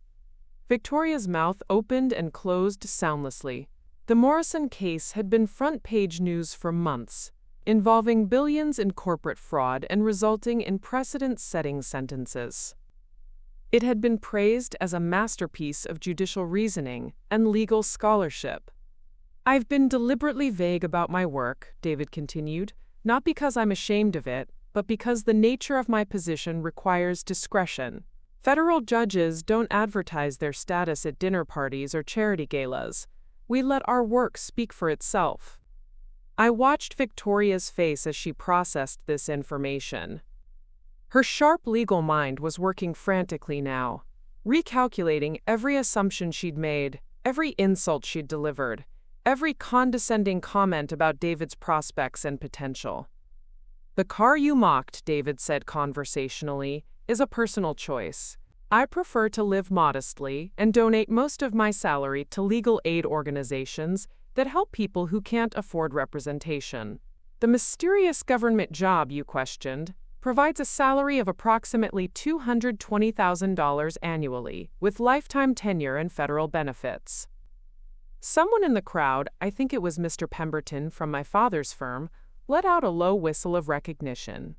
Victoria's mouth opened and closed soundlessly. The Morrison case had been front-page news for months, involving billions in corporate fraud and resulting in precedent-setting sentences. It had been praised as a masterpiece of judicial reasoning and legal scholarship. I've been deliberately vague about my work, David continued, not because I'm ashamed of it, but because the nature of my position requires discretion. Federal judges don't advertise their status at dinner parties or charity galas. We let our work speak for itself. I watched Victoria's face as she processed this information. Her sharp legal mind was working frantically now, recalculating every assumption she'd made, every insult she'd delivered, every condescending comment about David's prospects and potential. The car you mocked, David said conversationally, is a personal choice. I prefer to live modestly and donate most of my salary to legal aid organizations that help people who can't afford representation. The mysterious government job you questioned provides a salary of approximately $220,000 annually, with lifetime tenure and federal benefits. Someone in the crowd, I think it was Mr. Pemberton from my father's firm, let out a low whistle of recognition.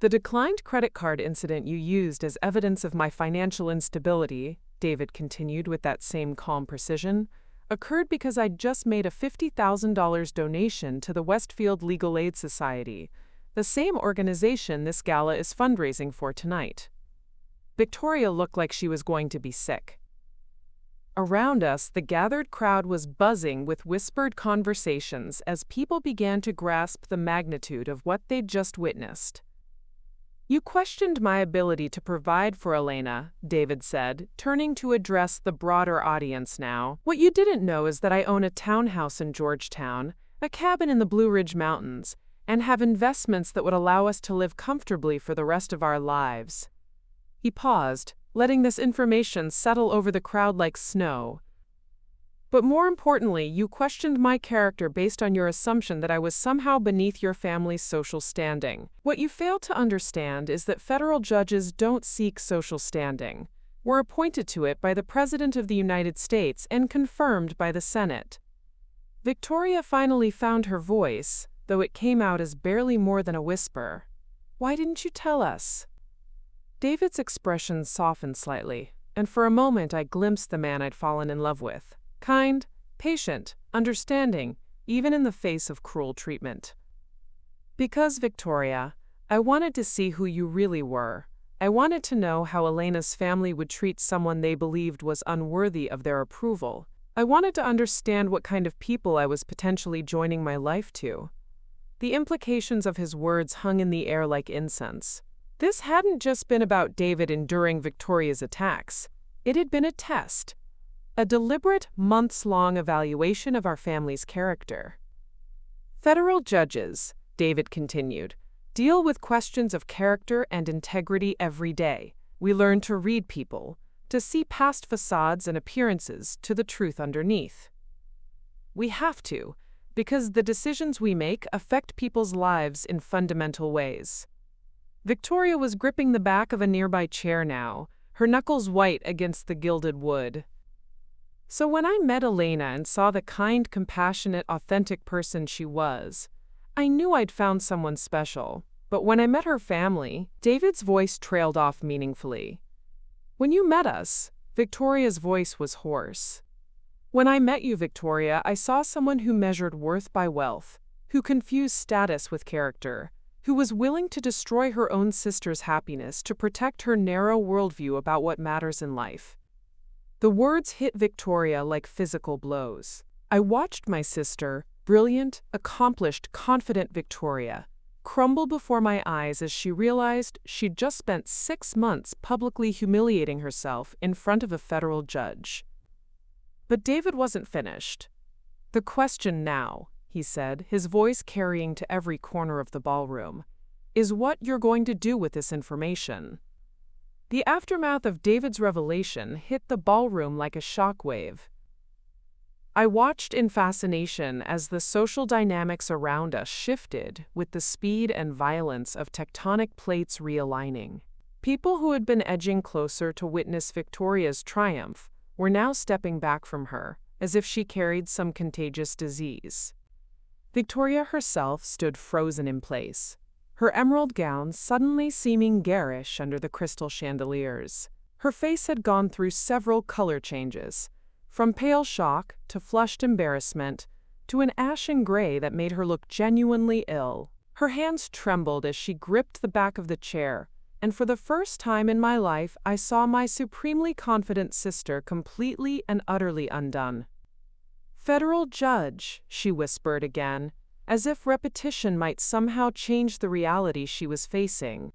The declined credit card incident you used as evidence of my financial instability, David continued with that same calm precision, occurred because I'd just made a $50,000 donation to the Westfield Legal Aid Society, the same organization this gala is fundraising for tonight. Victoria looked like she was going to be sick. Around us, the gathered crowd was buzzing with whispered conversations as people began to grasp the magnitude of what they'd just witnessed. You questioned my ability to provide for Elena, David said, turning to address the broader audience now. What you didn't know is that I own a townhouse in Georgetown, a cabin in the Blue Ridge Mountains, and have investments that would allow us to live comfortably for the rest of our lives. He paused, letting this information settle over the crowd like snow. But more importantly, you questioned my character based on your assumption that I was somehow beneath your family's social standing. What you failed to understand is that federal judges don't seek social standing. We're appointed to it by the President of the United States and confirmed by the Senate. Victoria finally found her voice, though it came out as barely more than a whisper. Why didn't you tell us? David's expression softened slightly, and for a moment I glimpsed the man I'd fallen in love with. Kind, patient, understanding, even in the face of cruel treatment. Because, Victoria, I wanted to see who you really were. I wanted to know how Elena's family would treat someone they believed was unworthy of their approval. I wanted to understand what kind of people I was potentially joining my life to. The implications of his words hung in the air like incense. This hadn't just been about David enduring Victoria's attacks. It had been a test, a deliberate, months-long evaluation of our family's character. Federal judges, David continued, deal with questions of character and integrity every day. We learn to read people, to see past facades and appearances to the truth underneath. We have to, because the decisions we make affect people's lives in fundamental ways. Victoria was gripping the back of a nearby chair now, her knuckles white against the gilded wood. So when I met Elena and saw the kind, compassionate, authentic person she was, I knew I'd found someone special. But when I met her family, David's voice trailed off meaningfully. When you met us, Victoria's voice was hoarse. When I met you, Victoria, I saw someone who measured worth by wealth, who confused status with character, who was willing to destroy her own sister's happiness to protect her narrow worldview about what matters in life. The words hit Victoria like physical blows. I watched my sister, brilliant, accomplished, confident Victoria, crumble before my eyes as she realized she'd just spent 6 months publicly humiliating herself in front of a federal judge. But David wasn't finished. The question now, he said, his voice carrying to every corner of the ballroom, is what you're going to do with this information. The aftermath of David's revelation hit the ballroom like a shockwave. I watched in fascination as the social dynamics around us shifted with the speed and violence of tectonic plates realigning. People who had been edging closer to witness Victoria's triumph were now stepping back from her, as if she carried some contagious disease. Victoria herself stood frozen in place, her emerald gown suddenly seeming garish under the crystal chandeliers. Her face had gone through several color changes, from pale shock to flushed embarrassment to an ashen gray that made her look genuinely ill. Her hands trembled as she gripped the back of the chair, and for the first time in my life I saw my supremely confident sister completely and utterly undone. "Federal judge," she whispered again, as if repetition might somehow change the reality she was facing.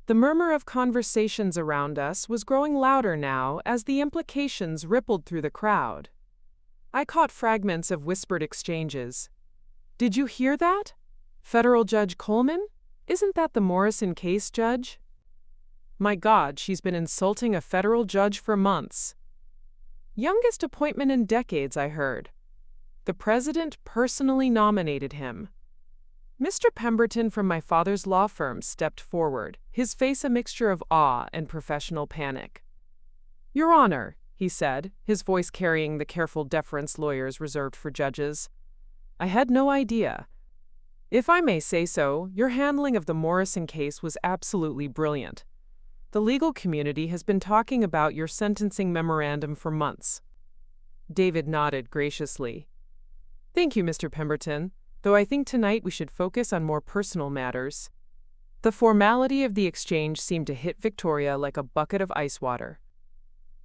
The murmur of conversations around us was growing louder now as the implications rippled through the crowd. I caught fragments of whispered exchanges. "Did you hear that? Federal Judge Coleman? Isn't that the Morrison case, Judge? My God, she's been insulting a federal judge for months. Youngest appointment in decades, I heard. The president personally nominated him." Mr. Pemberton from my father's law firm stepped forward, his face a mixture of awe and professional panic. "Your Honor," he said, his voice carrying the careful deference lawyers reserved for judges, "I had no idea. If I may say so, your handling of the Morrison case was absolutely brilliant. The legal community has been talking about your sentencing memorandum for months." David nodded graciously. "Thank you, Mr. Pemberton, though I think tonight we should focus on more personal matters." The formality of the exchange seemed to hit Victoria like a bucket of ice water.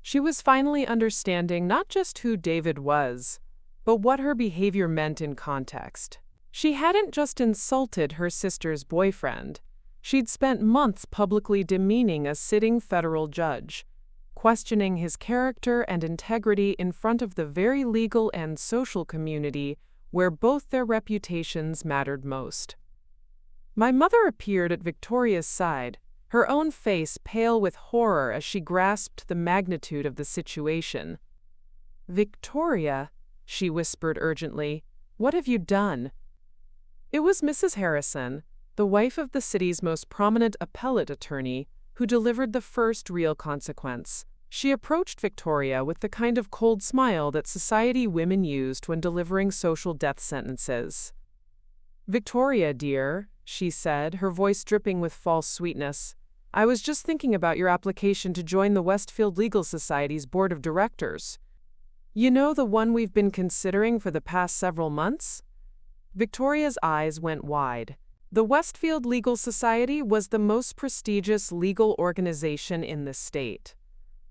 She was finally understanding not just who David was, but what her behavior meant in context. She hadn't just insulted her sister's boyfriend. She'd spent months publicly demeaning a sitting federal judge, questioning his character and integrity in front of the very legal and social community where both their reputations mattered most. My mother appeared at Victoria's side, her own face pale with horror as she grasped the magnitude of the situation. "Victoria," she whispered urgently, "what have you done?" It was Mrs. Harrison, the wife of the city's most prominent appellate attorney, who delivered the first real consequence. She approached Victoria with the kind of cold smile that society women used when delivering social death sentences. "Victoria, dear," she said, her voice dripping with false sweetness, "I was just thinking about your application to join the Westfield Legal Society's board of directors. You know, the one we've been considering for the past several months? Victoria's eyes went wide. The Westfield Legal Society was the most prestigious legal organization in the state.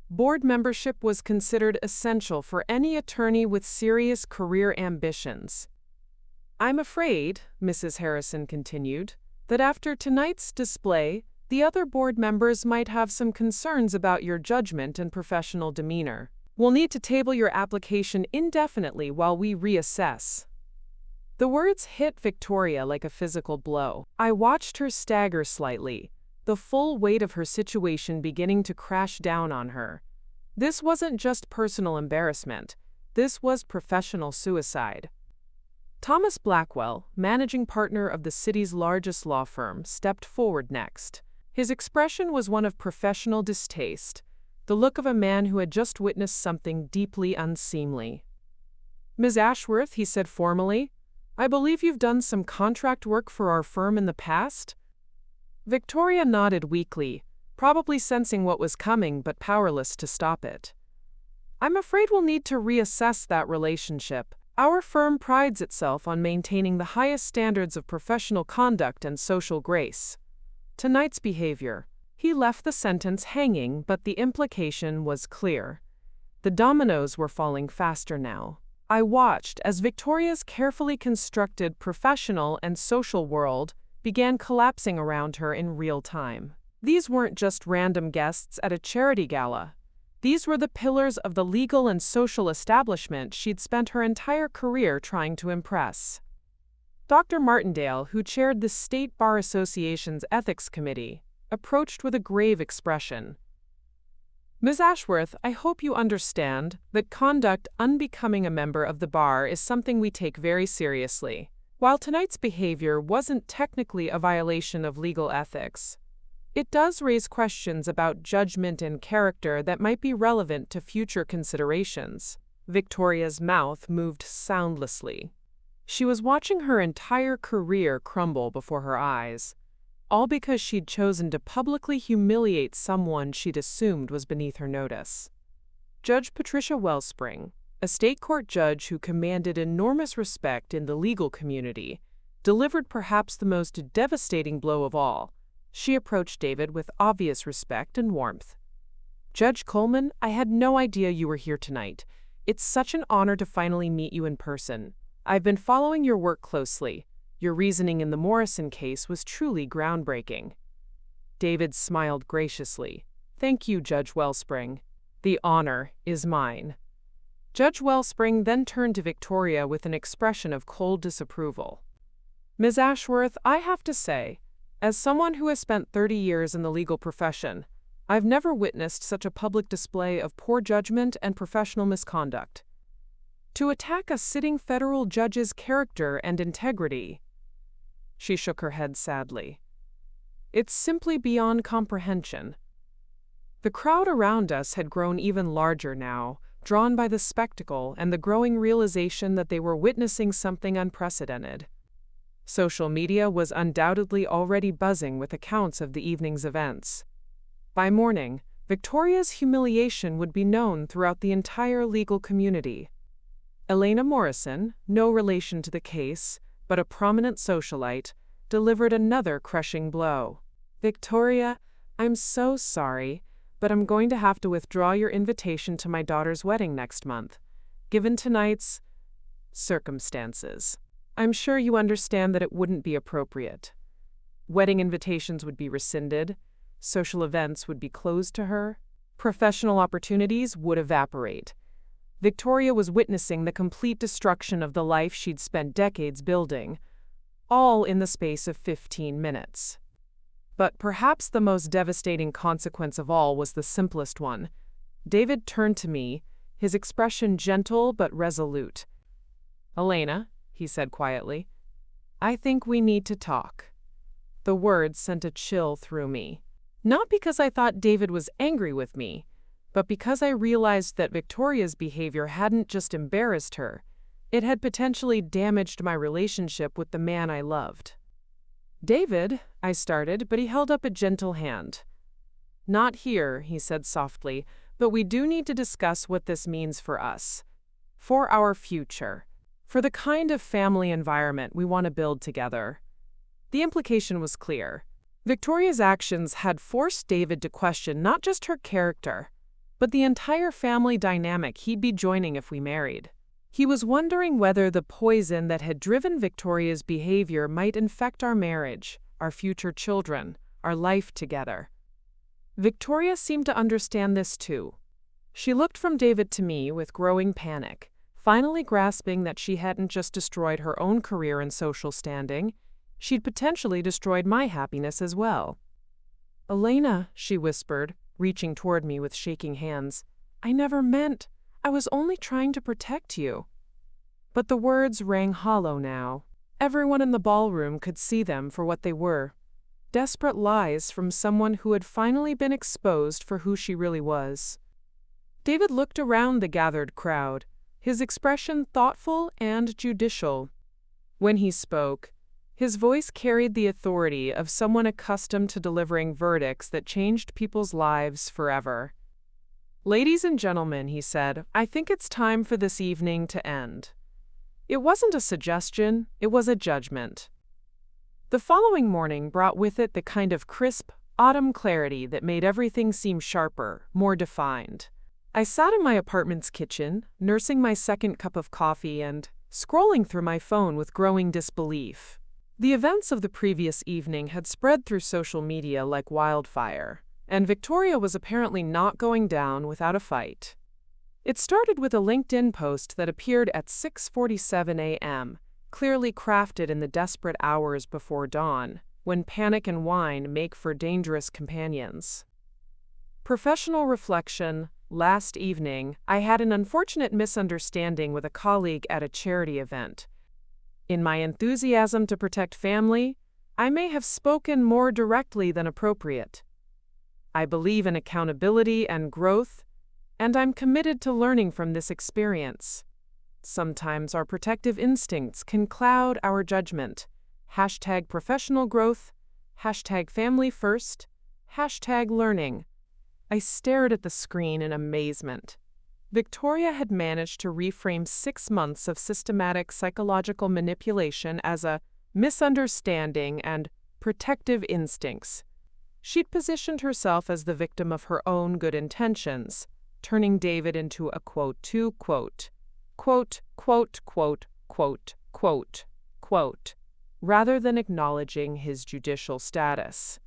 Board membership was considered essential for any attorney with serious career ambitions. "I'm afraid," Mrs. Harrison continued, "that after tonight's display, the other board members might have some concerns about your judgment and professional demeanor. We'll need to table your application indefinitely while we reassess." The words hit Victoria like a physical blow. I watched her stagger slightly, the full weight of her situation beginning to crash down on her. This wasn't just personal embarrassment. This was professional suicide. Thomas Blackwell, managing partner of the city's largest law firm, stepped forward next. His expression was one of professional distaste, the look of a man who had just witnessed something deeply unseemly. "Ms. Ashworth," he said formally, "I believe you've done some contract work for our firm in the past?" Victoria nodded weakly, probably sensing what was coming but powerless to stop it. "I'm afraid we'll need to reassess that relationship. Our firm prides itself on maintaining the highest standards of professional conduct and social grace. Tonight's behavior." He left the sentence hanging, but the implication was clear. The dominoes were falling faster now. I watched as Victoria's carefully constructed professional and social world began collapsing around her in real time. These weren't just random guests at a charity gala. These were the pillars of the legal and social establishment she'd spent her entire career trying to impress. Dr. Martindale, who chaired the State Bar Association's Ethics Committee, approached with a grave expression. "Ms. Ashworth, I hope you understand that conduct unbecoming a member of the bar is something we take very seriously. While tonight's behavior wasn't technically a violation of legal ethics, it does raise questions about judgment and character that might be relevant to future considerations." Victoria's mouth moved soundlessly. She was watching her entire career crumble before her eyes, all because she'd chosen to publicly humiliate someone she'd assumed was beneath her notice. Judge Patricia Wellspring, a state court judge who commanded enormous respect in the legal community, delivered perhaps the most devastating blow of all. She approached David with obvious respect and warmth. "Judge Coleman, I had no idea you were here tonight. It's such an honor to finally meet you in person. I've been following your work closely. Your reasoning in the Morrison case was truly groundbreaking." David smiled graciously. "Thank you, Judge Wellspring. The honor is mine." Judge Wellspring then turned to Victoria with an expression of cold disapproval. "Ms. Ashworth, I have to say, as someone who has spent 30 years in the legal profession, I've never witnessed such a public display of poor judgment and professional misconduct. To attack a sitting federal judge's character and integrity—" She shook her head sadly. "It's simply beyond comprehension." The crowd around us had grown even larger now, drawn by the spectacle and the growing realization that they were witnessing something unprecedented. Social media was undoubtedly already buzzing with accounts of the evening's events. By morning, Victoria's humiliation would be known throughout the entire legal community. Elena Morrison, no relation to the case, but a prominent socialite, delivered another crushing blow. "Victoria, I'm so sorry, but I'm going to have to withdraw your invitation to my daughter's wedding next month, given tonight's circumstances. I'm sure you understand that it wouldn't be appropriate. Wedding invitations would be rescinded, social events would be closed to her, professional opportunities would evaporate." Victoria was witnessing the complete destruction of the life she'd spent decades building, all in the space of 15 minutes. But perhaps the most devastating consequence of all was the simplest one. David turned to me, his expression gentle but resolute. "Elena," he said quietly, "I think we need to talk." The words sent a chill through me. Not because I thought David was angry with me, but because I realized that Victoria's behavior hadn't just embarrassed her, it had potentially damaged my relationship with the man I loved. "David," I started, but he held up a gentle hand. "Not here," he said softly, "but we do need to discuss what this means for us. For our future." for the kind of family environment we want to build together. The implication was clear. Victoria's actions had forced David to question not just her character, but the entire family dynamic he'd be joining if we married. He was wondering whether the poison that had driven Victoria's behavior might infect our marriage, our future children, our life together. Victoria seemed to understand this too. She looked from David to me with growing panic, finally grasping that she hadn't just destroyed her own career and social standing, she'd potentially destroyed my happiness as well. "Elena," she whispered, reaching toward me with shaking hands, "I never meant. I was only trying to protect you." But the words rang hollow now. Everyone in the ballroom could see them for what they were. Desperate lies from someone who had finally been exposed for who she really was. David looked around the gathered crowd, his expression thoughtful and judicial. When he spoke, his voice carried the authority of someone accustomed to delivering verdicts that changed people's lives forever. "Ladies and gentlemen," he said, "I think it's time for this evening to end." It wasn't a suggestion, it was a judgment. The following morning brought with it the kind of crisp, autumn clarity that made everything seem sharper, more defined. I sat in my apartment's kitchen, nursing my second cup of coffee and scrolling through my phone with growing disbelief. The events of the previous evening had spread through social media like wildfire, and Victoria was apparently not going down without a fight. It started with a LinkedIn post that appeared at 6:47 a.m., clearly crafted in the desperate hours before dawn, when panic and wine make for dangerous companions. Professional reflection. Last evening, I had an unfortunate misunderstanding with a colleague at a charity event. In my enthusiasm to protect family, I may have spoken more directly than appropriate. I believe in accountability and growth, and I'm committed to learning from this experience. Sometimes our protective instincts can cloud our judgment. #professional growth, #family first, #learning. I stared at the screen in amazement. Victoria had managed to reframe 6 months of systematic psychological manipulation as a misunderstanding and protective instincts. She'd positioned herself as the victim of her own good intentions, turning David into a rather than acknowledging his judicial status.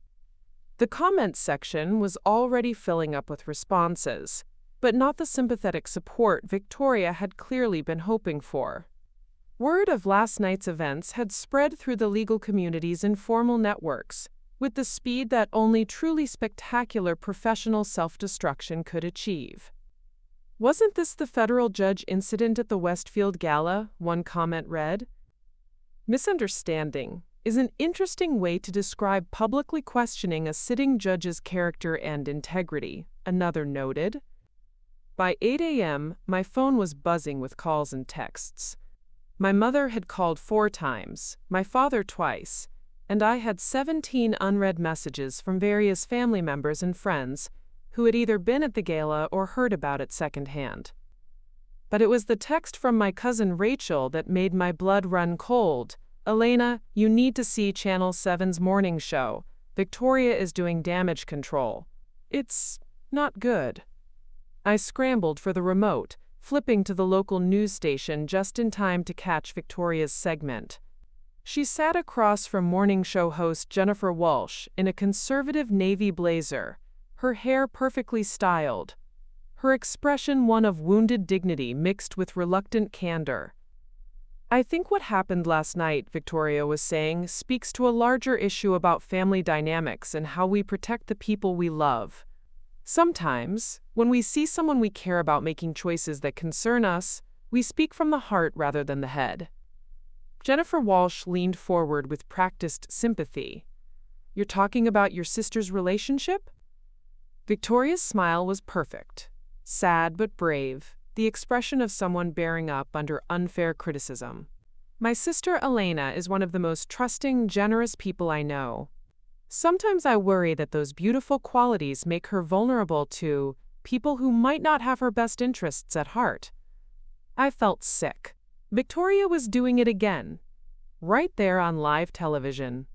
The comments section was already filling up with responses, but not the sympathetic support Victoria had clearly been hoping for. Word of last night's events had spread through the legal community's informal networks, with the speed that only truly spectacular professional self-destruction could achieve. "Wasn't this the federal judge incident at the Westfield Gala?" one comment read. "Misunderstanding is an interesting way to describe publicly questioning a sitting judge's character and integrity," another noted. By 8 a.m., my phone was buzzing with calls and texts. My mother had called 4 times, my father twice, and I had 17 unread messages from various family members and friends who had either been at the gala or heard about it secondhand. But it was the text from my cousin Rachel that made my blood run cold. "Elena, you need to see Channel 7's morning show. Victoria is doing damage control. It's not good." I scrambled for the remote, flipping to the local news station just in time to catch Victoria's segment. She sat across from morning show host Jennifer Walsh in a conservative navy blazer, her hair perfectly styled, her expression one of wounded dignity mixed with reluctant candor. "I think what happened last night," Victoria was saying, "speaks to a larger issue about family dynamics and how we protect the people we love. Sometimes, when we see someone we care about making choices that concern us, we speak from the heart rather than the head." Jennifer Walsh leaned forward with practiced sympathy. "You're talking about your sister's relationship?" Victoria's smile was perfect, sad but brave, the expression of someone bearing up under unfair criticism. "My sister Elena is one of the most trusting, generous people I know. Sometimes I worry that those beautiful qualities make her vulnerable to people who might not have her best interests at heart." I felt sick. Victoria was doing it again, right there on live television.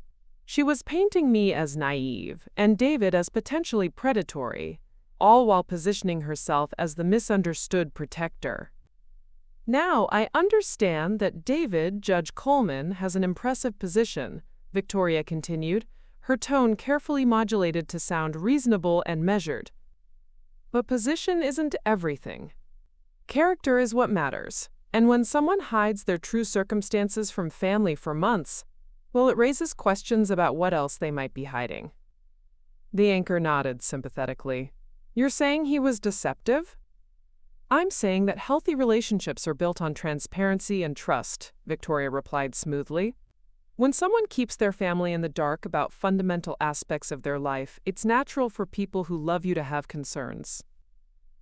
She was painting me as naive and David as potentially predatory, all while positioning herself as the misunderstood protector. Now I understand that David, Judge Coleman, has an impressive position, Victoria continued, her tone carefully modulated to sound reasonable and measured. But position isn't everything. Character is what matters, and when someone hides their true circumstances from family for months, well, it raises questions about what else they might be hiding. The anchor nodded sympathetically. You're saying he was deceptive? I'm saying that healthy relationships are built on transparency and trust, Victoria replied smoothly. When someone keeps their family in the dark about fundamental aspects of their life, it's natural for people who love you to have concerns.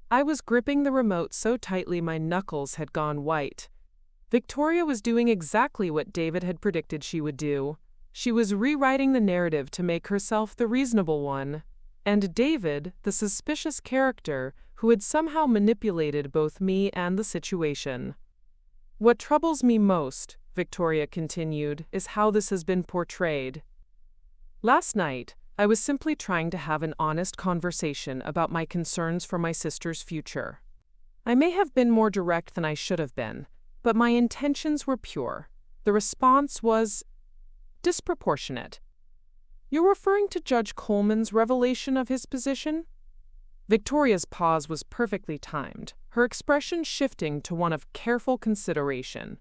I was gripping the remote so tightly my knuckles had gone white. Victoria was doing exactly what David had predicted she would do. She was rewriting the narrative to make herself the reasonable one, and David, the suspicious character who had somehow manipulated both me and the situation. What troubles me most, Victoria continued, is how this has been portrayed. Last night, I was simply trying to have an honest conversation about my concerns for my sister's future. I may have been more direct than I should have been, but my intentions were pure. The response was disproportionate. You're referring to Judge Coleman's revelation of his position? Victoria's pause was perfectly timed, her expression shifting to one of careful consideration.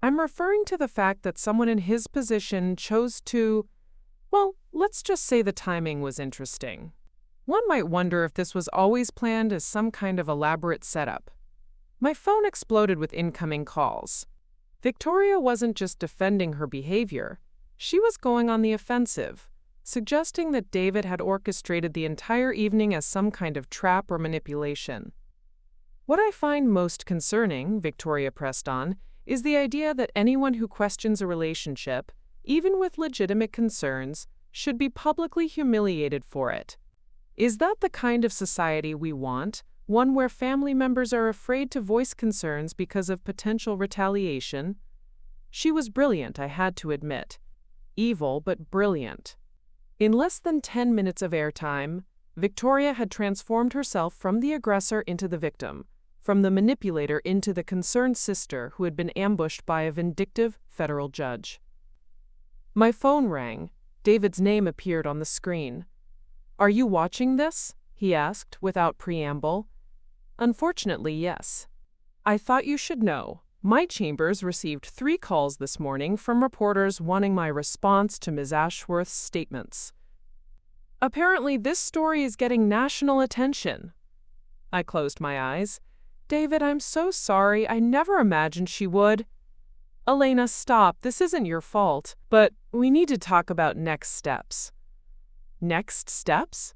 I'm referring to the fact that someone in his position chose to, well, let's just say the timing was interesting. One might wonder if this was always planned as some kind of elaborate setup. My phone exploded with incoming calls. Victoria wasn't just defending her behavior, she was going on the offensive, suggesting that David had orchestrated the entire evening as some kind of trap or manipulation. What I find most concerning, Victoria pressed on, is the idea that anyone who questions a relationship, even with legitimate concerns, should be publicly humiliated for it. Is that the kind of society we want, one where family members are afraid to voice concerns because of potential retaliation? She was brilliant, I had to admit. Evil, but brilliant. In less than 10 minutes of airtime, Victoria had transformed herself from the aggressor into the victim, from the manipulator into the concerned sister who had been ambushed by a vindictive federal judge. My phone rang. David's name appeared on the screen. Are you watching this? He asked, without preamble. Unfortunately, yes. I thought you should know. My chambers received 3 calls this morning from reporters wanting my response to Ms. Ashworth's statements. Apparently, this story is getting national attention. I closed my eyes. David, I'm so sorry. I never imagined she would. Elena, stop. This isn't your fault. But we need to talk about next steps. Next steps?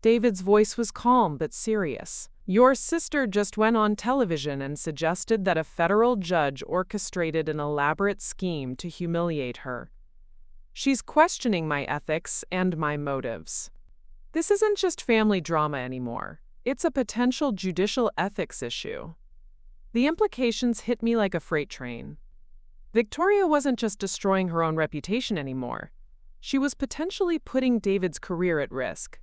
David's voice was calm but serious. Your sister just went on television and suggested that a federal judge orchestrated an elaborate scheme to humiliate her. She's questioning my ethics and my motives. This isn't just family drama anymore. It's a potential judicial ethics issue. The implications hit me like a freight train. Victoria wasn't just destroying her own reputation anymore. She was potentially putting David's career at risk.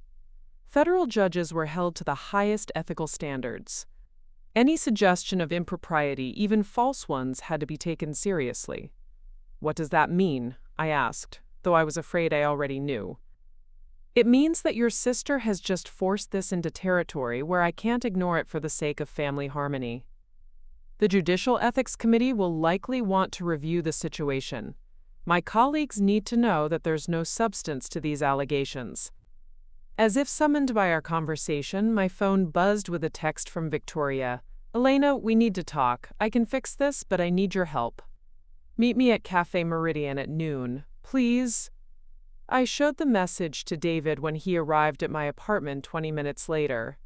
Federal judges were held to the highest ethical standards. Any suggestion of impropriety, even false ones, had to be taken seriously. What does that mean? I asked, though I was afraid I already knew. It means that your sister has just forced this into territory where I can't ignore it for the sake of family harmony. The Judicial Ethics Committee will likely want to review the situation. My colleagues need to know that there's no substance to these allegations. As if summoned by our conversation, my phone buzzed with a text from Victoria. Elena, we need to talk. I can fix this, but I need your help. Meet me at Cafe Meridian at noon, please. I showed the message to David when he arrived at my apartment 20 minutes later.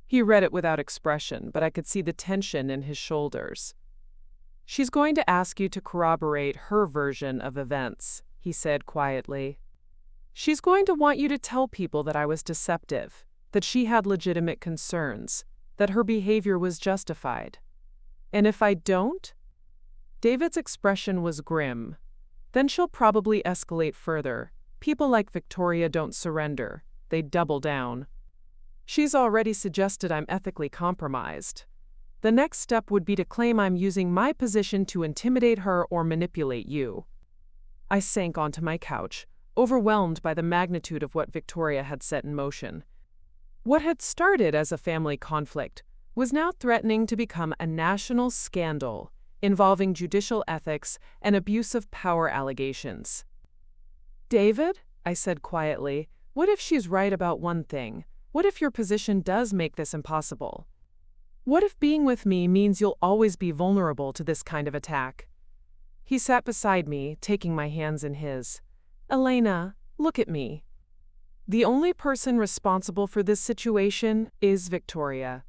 He read it without expression, but I could see the tension in his shoulders. She's going to ask you to corroborate her version of events, he said quietly. She's going to want you to tell people that I was deceptive, that she had legitimate concerns, that her behavior was justified. And if I don't, David's expression was grim. Then she'll probably escalate further. People like Victoria don't surrender. They double down. She's already suggested I'm ethically compromised. The next step would be to claim I'm using my position to intimidate her or manipulate you. I sank onto my couch, overwhelmed by the magnitude of what Victoria had set in motion. What had started as a family conflict was now threatening to become a national scandal involving judicial ethics and abuse of power allegations. "David," I said quietly, "what if she's right about one thing? What if your position does make this impossible? What if being with me means you'll always be vulnerable to this kind of attack?" He sat beside me, taking my hands in his. "Elena, look at me. The only person responsible for this situation is Victoria.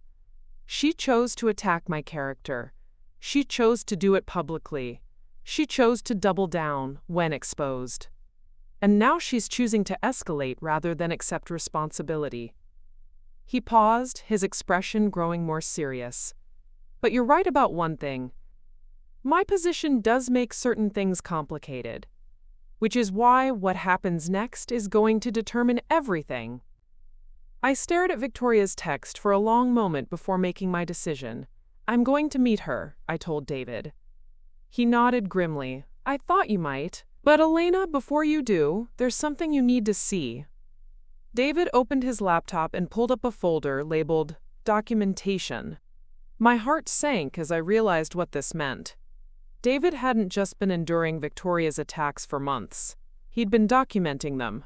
She chose to attack my character. She chose to do it publicly. She chose to double down when exposed. And now she's choosing to escalate rather than accept responsibility." He paused, his expression growing more serious. "But you're right about one thing. My position does make certain things complicated, which is why what happens next is going to determine everything." I stared at Victoria's text for a long moment before making my decision. "I'm going to meet her," I told David. He nodded grimly. "I thought you might. But Elena, before you do, there's something you need to see." David opened his laptop and pulled up a folder labeled Documentation. My heart sank as I realized what this meant. David hadn't just been enduring Victoria's attacks for months. He'd been documenting them.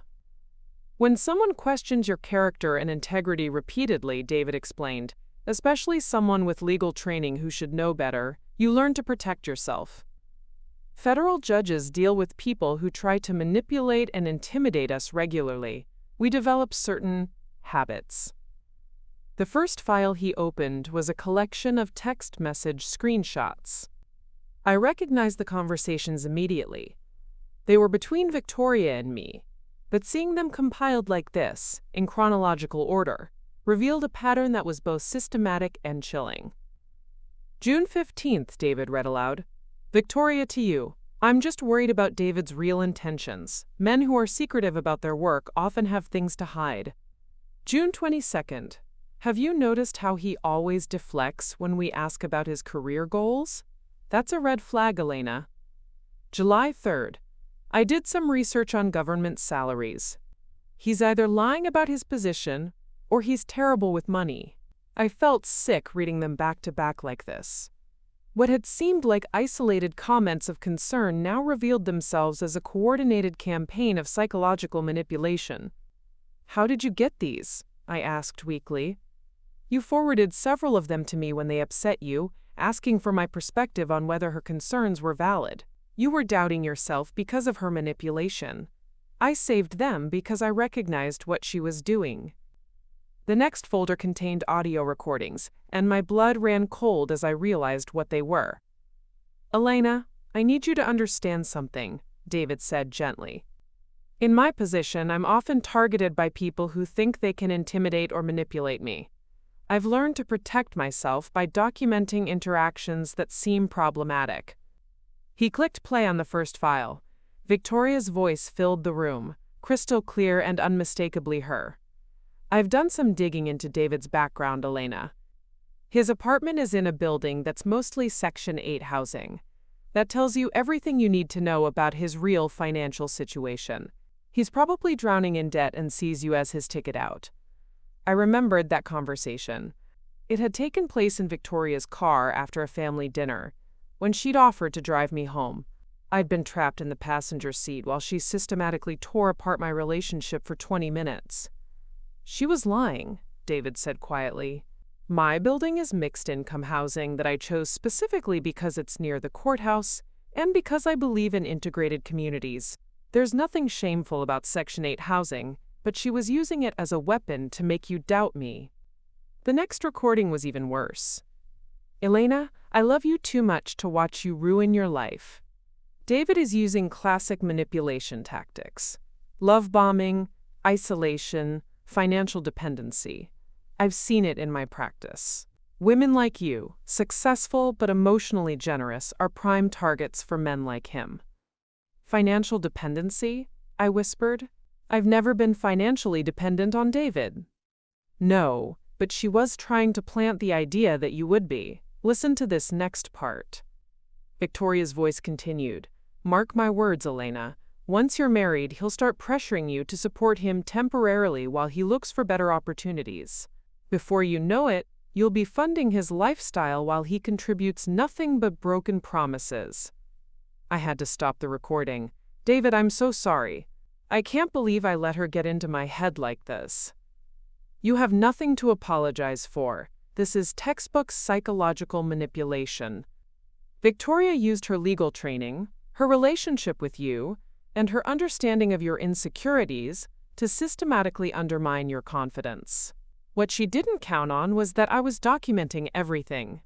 "When someone questions your character and integrity repeatedly," David explained, "especially someone with legal training who should know better, you learn to protect yourself. Federal judges deal with people who try to manipulate and intimidate us regularly. We develop certain habits." The first file he opened was a collection of text message screenshots. I recognized the conversations immediately. They were between Victoria and me, but seeing them compiled like this, in chronological order, revealed a pattern that was both systematic and chilling. "June 15th, David read aloud. "Victoria, to you. I'm just worried about David's real intentions. Men who are secretive about their work often have things to hide." June 22nd. "Have you noticed how he always deflects when we ask about his career goals? That's a red flag, Elena." July 3rd. "I did some research on government salaries. He's either lying about his position or he's terrible with money." I felt sick reading them back to back like this. What had seemed like isolated comments of concern now revealed themselves as a coordinated campaign of psychological manipulation. "How did you get these?" I asked weakly. "You forwarded several of them to me when they upset you, asking for my perspective on whether her concerns were valid. You were doubting yourself because of her manipulation. I saved them because I recognized what she was doing." The next folder contained audio recordings, and my blood ran cold as I realized what they were. "Elena, I need you to understand something," David said gently. "In my position, I'm often targeted by people who think they can intimidate or manipulate me. I've learned to protect myself by documenting interactions that seem problematic." He clicked play on the first file. Victoria's voice filled the room, crystal clear and unmistakably her. "I've done some digging into David's background, Elena. His apartment is in a building that's mostly Section 8 housing. That tells you everything you need to know about his real financial situation. He's probably drowning in debt and sees you as his ticket out." I remembered that conversation. It had taken place in Victoria's car after a family dinner, when she'd offered to drive me home. I'd been trapped in the passenger seat while she systematically tore apart my relationship for 20 minutes. "She was lying," David said quietly. "My building is mixed-income housing that I chose specifically because it's near the courthouse and because I believe in integrated communities. There's nothing shameful about Section 8 housing, but she was using it as a weapon to make you doubt me." The next recording was even worse. "Elena, I love you too much to watch you ruin your life." David is using classic manipulation tactics. Love bombing, isolation, financial dependency. I've seen it in my practice. Women like you, successful but emotionally generous, are prime targets for men like him. Financial dependency? I whispered. I've never been financially dependent on David. No, but she was trying to plant the idea that you would be. Listen to this next part. Victoria's voice continued. Mark my words, Elena. Once you're married, he'll start pressuring you to support him temporarily while he looks for better opportunities. Before you know it, you'll be funding his lifestyle while he contributes nothing but broken promises. I had to stop the recording. David, I'm so sorry. I can't believe I let her get into my head like this. You have nothing to apologize for. This is textbook psychological manipulation. Victoria used her legal training, her relationship with you, and her understanding of your insecurities to systematically undermine your confidence. What she didn't count on was that I was documenting everything.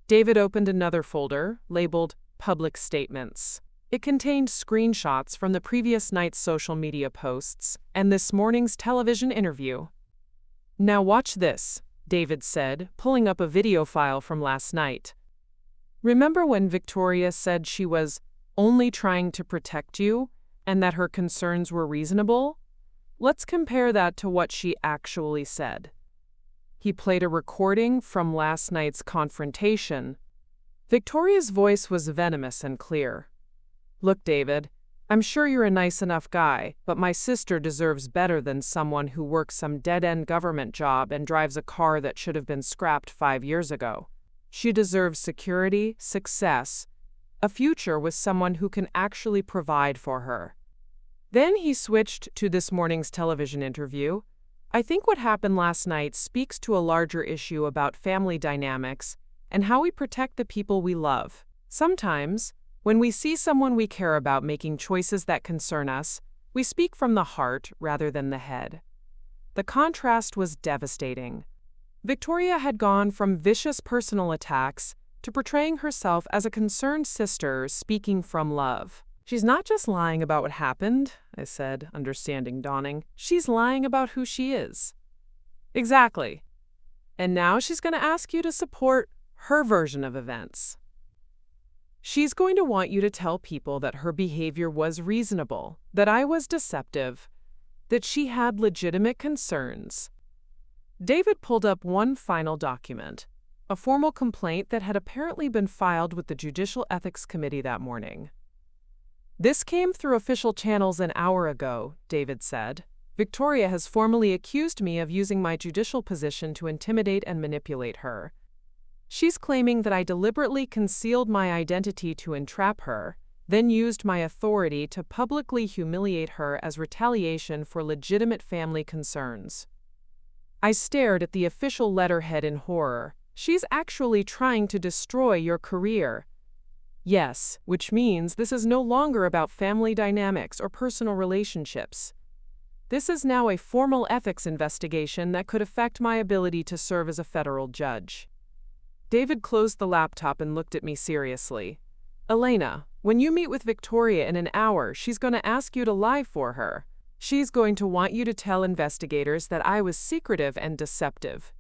David opened another folder, labeled Public Statements. It contained screenshots from the previous night's social media posts and this morning's television interview. Now watch this, David said, pulling up a video file from last night. Remember when Victoria said she was only trying to protect you and that her concerns were reasonable? Let's compare that to what she actually said. He played a recording from last night's confrontation. Victoria's voice was venomous and clear. Look, David, I'm sure you're a nice enough guy, but my sister deserves better than someone who works some dead-end government job and drives a car that should have been scrapped 5 years ago. She deserves security, success, a future with someone who can actually provide for her. Then he switched to this morning's television interview. I think what happened last night speaks to a larger issue about family dynamics and how we protect the people we love. Sometimes, when we see someone we care about making choices that concern us, we speak from the heart rather than the head. The contrast was devastating. Victoria had gone from vicious personal attacks to portraying herself as a concerned sister speaking from love. She's not just lying about what happened, I said, understanding dawning. She's lying about who she is. Exactly. And now she's going to ask you to support her version of events. She's going to want you to tell people that her behavior was reasonable, that I was deceptive, that she had legitimate concerns. David pulled up one final document, a formal complaint that had apparently been filed with the Judicial Ethics Committee that morning. This came through official channels an hour ago, David said. Victoria has formally accused me of using my judicial position to intimidate and manipulate her. She's claiming that I deliberately concealed my identity to entrap her, then used my authority to publicly humiliate her as retaliation for legitimate family concerns. I stared at the official letterhead in horror. She's actually trying to destroy your career. Yes, which means this is no longer about family dynamics or personal relationships. This is now a formal ethics investigation that could affect my ability to serve as a federal judge. David closed the laptop and looked at me seriously. Elena, when you meet with Victoria in an hour, she's going to ask you to lie for her. She's going to want you to tell investigators that I was secretive and deceptive,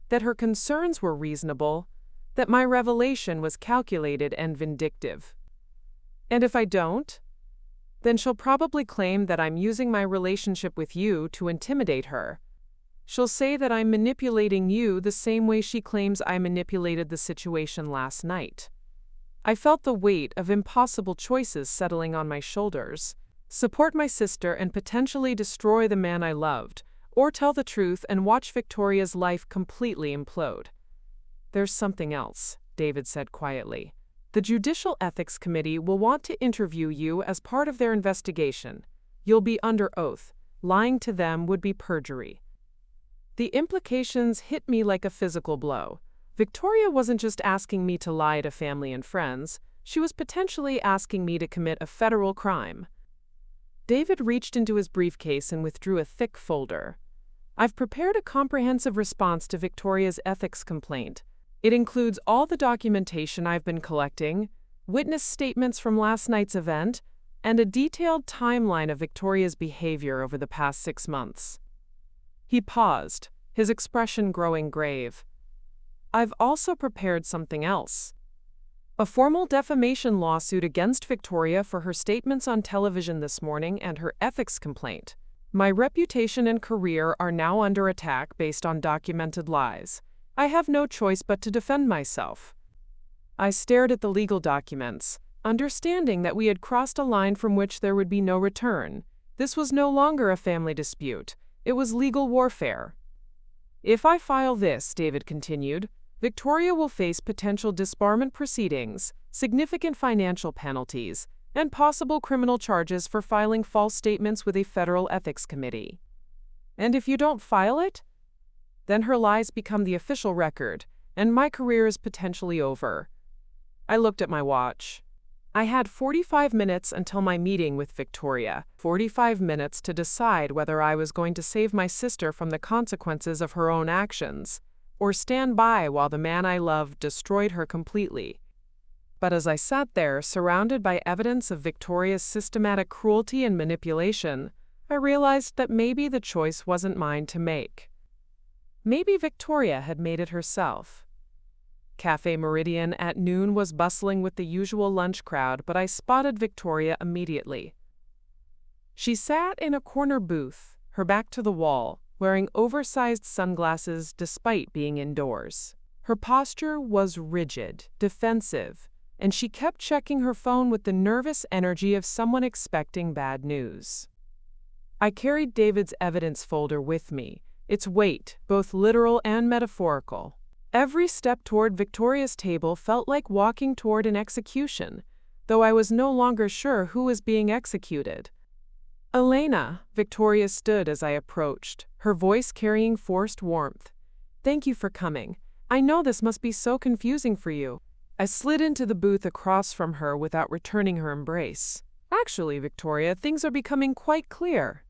that her concerns were reasonable, that my revelation was calculated and vindictive. And if I don't, then she'll probably claim that I'm using my relationship with you to intimidate her. She'll say that I'm manipulating you the same way she claims I manipulated the situation last night. I felt the weight of impossible choices settling on my shoulders. Support my sister and potentially destroy the man I loved, or tell the truth and watch Victoria's life completely implode. There's something else, David said quietly. The Judicial Ethics Committee will want to interview you as part of their investigation. You'll be under oath. Lying to them would be perjury. The implications hit me like a physical blow. Victoria wasn't just asking me to lie to family and friends. She was potentially asking me to commit a federal crime. David reached into his briefcase and withdrew a thick folder. I've prepared a comprehensive response to Victoria's ethics complaint. It includes all the documentation I've been collecting, witness statements from last night's event, and a detailed timeline of Victoria's behavior over the past 6 months. He paused, his expression growing grave. I've also prepared something else. A formal defamation lawsuit against Victoria for her statements on television this morning and her ethics complaint. My reputation and career are now under attack based on documented lies. I have no choice but to defend myself. I stared at the legal documents, understanding that we had crossed a line from which there would be no return. This was no longer a family dispute. It was legal warfare. If I file this, David continued, Victoria will face potential disbarment proceedings, significant financial penalties, and possible criminal charges for filing false statements with a federal ethics committee. And if you don't file it, then her lies become the official record, and my career is potentially over. I looked at my watch. I had 45 minutes until my meeting with Victoria, 45 minutes to decide whether I was going to save my sister from the consequences of her own actions, or stand by while the man I loved destroyed her completely. But as I sat there, surrounded by evidence of Victoria's systematic cruelty and manipulation, I realized that maybe the choice wasn't mine to make. Maybe Victoria had made it herself. Cafe Meridian at noon was bustling with the usual lunch crowd, but I spotted Victoria immediately. She sat in a corner booth, her back to the wall, wearing oversized sunglasses despite being indoors. Her posture was rigid, defensive, and she kept checking her phone with the nervous energy of someone expecting bad news. I carried David's evidence folder with me, its weight, both literal and metaphorical. Every step toward Victoria's table felt like walking toward an execution, though I was no longer sure who was being executed. Elena, Victoria stood as I approached, her voice carrying forced warmth. Thank you for coming. I know this must be so confusing for you. I slid into the booth across from her without returning her embrace. Actually, Victoria, things are becoming quite clear.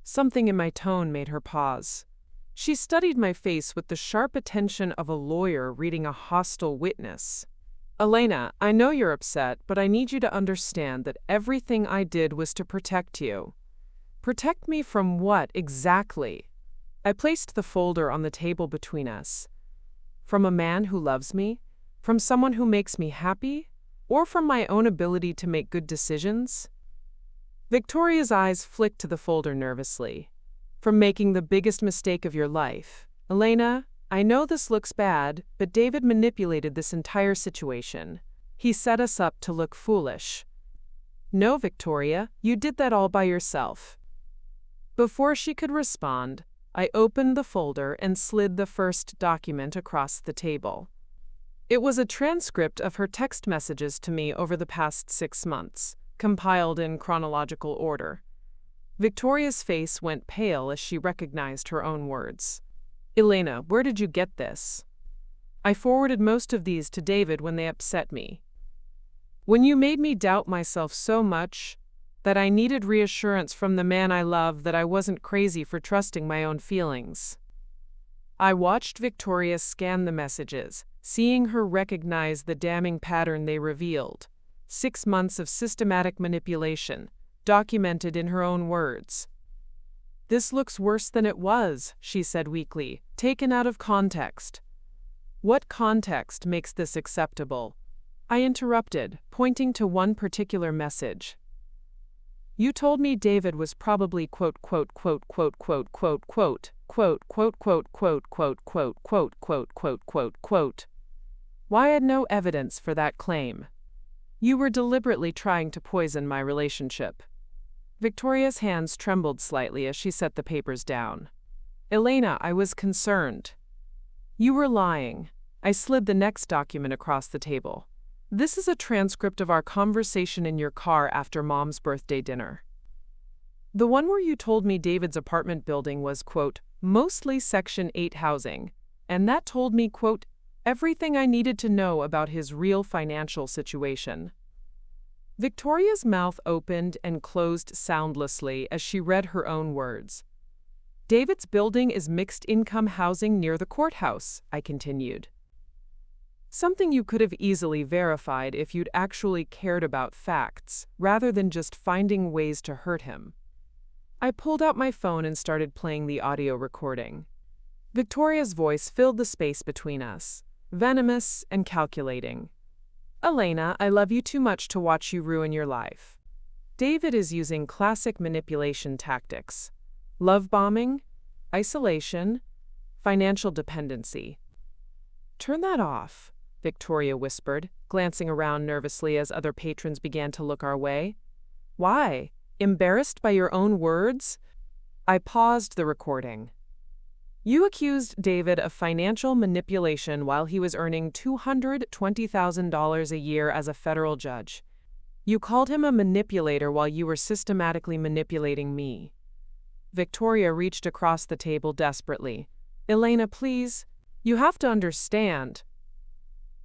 Something in my tone made her pause. She studied my face with the sharp attention of a lawyer reading a hostile witness. Elena, I know you're upset, but I need you to understand that everything I did was to protect you. Protect me from what exactly? I placed the folder on the table between us. From a man who loves me? From someone who makes me happy? Or from my own ability to make good decisions? Victoria's eyes flicked to the folder nervously. From making the biggest mistake of your life. Elena, I know this looks bad, but David manipulated this entire situation. He set us up to look foolish. No, Victoria, you did that all by yourself. Before she could respond, I opened the folder and slid the first document across the table. It was a transcript of her text messages to me over the past 6 months, compiled in chronological order. Victoria's face went pale as she recognized her own words. Elena, where did you get this? I forwarded most of these to David when they upset me. When you made me doubt myself so much that I needed reassurance from the man I love that I wasn't crazy for trusting my own feelings. I watched Victoria scan the messages, seeing her recognize the damning pattern they revealed. 6 months of systematic manipulation, documented in her own words. This looks worse than it was, she said weakly, taken out of context. What context makes this acceptable? I interrupted, pointing to one particular message. You told me David was probably quote, quote, quote, quote, quote, quote, quote, quote, quote, quote, quote, quote, quote, quote, quote, quote, quote, quote. Why had no evidence for that claim? You were deliberately trying to poison my relationship. Victoria's hands trembled slightly as she set the papers down. Elena, I was concerned. You were lying. I slid the next document across the table. This is a transcript of our conversation in your car after Mom's birthday dinner. The one where you told me David's apartment building was, quote, mostly Section 8 housing, and that told me, quote, everything I needed to know about his real financial situation. Victoria's mouth opened and closed soundlessly as she read her own words. David's building is mixed-income housing near the courthouse, I continued. Something you could have easily verified if you'd actually cared about facts, rather than just finding ways to hurt him. I pulled out my phone and started playing the audio recording. Victoria's voice filled the space between us, venomous and calculating. Elena, I love you too much to watch you ruin your life. David is using classic manipulation tactics. Love bombing, isolation, financial dependency. Turn that off, Victoria whispered, glancing around nervously as other patrons began to look our way. Why? Embarrassed by your own words? I paused the recording. You accused David of financial manipulation while he was earning $220,000 a year as a federal judge. You called him a manipulator while you were systematically manipulating me. Victoria reached across the table desperately. Elena, please. You have to understand.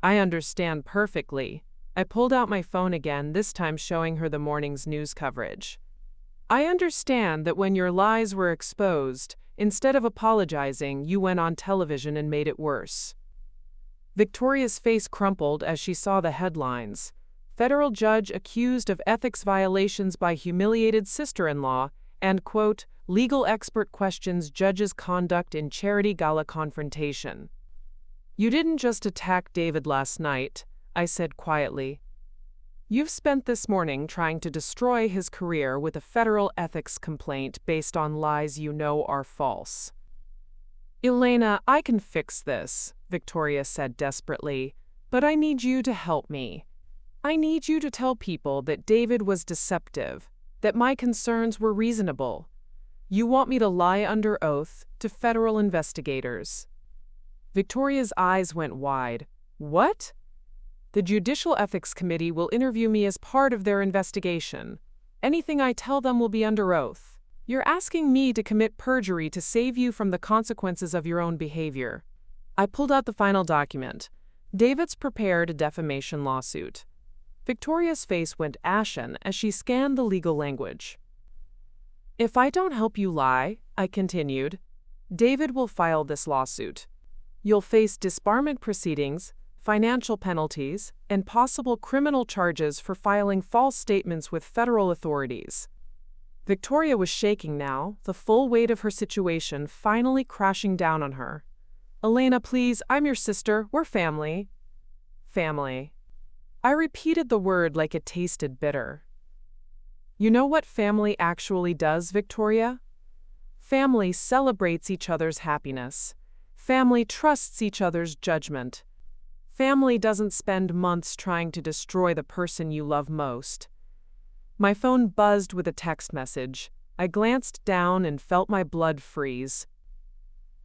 I understand perfectly. I pulled out my phone again, this time showing her the morning's news coverage. I understand that when your lies were exposed, instead of apologizing, you went on television and made it worse. Victoria's face crumpled as she saw the headlines. Federal judge accused of ethics violations by humiliated sister-in-law and, quote, legal expert questions judge's conduct in charity gala confrontation. You didn't just attack David last night, I said quietly. You've spent this morning trying to destroy his career with a federal ethics complaint based on lies you know are false. Elena, I can fix this, Victoria said desperately, but I need you to help me. I need you to tell people that David was deceptive, that my concerns were reasonable. You want me to lie under oath to federal investigators. Victoria's eyes went wide. What? The Judicial Ethics Committee will interview me as part of their investigation. Anything I tell them will be under oath. You're asking me to commit perjury to save you from the consequences of your own behavior. I pulled out the final document. David's prepared a defamation lawsuit. Victoria's face went ashen as she scanned the legal language. If I don't help you lie, I continued, David will file this lawsuit. You'll face disbarment proceedings, financial penalties, and possible criminal charges for filing false statements with federal authorities. Victoria was shaking now, the full weight of her situation finally crashing down on her. Elena, please, I'm your sister, we're family. Family. I repeated the word like it tasted bitter. You know what family actually does, Victoria? Family celebrates each other's happiness. Family trusts each other's judgment. Family doesn't spend months trying to destroy the person you love most. My phone buzzed with a text message. I glanced down and felt my blood freeze.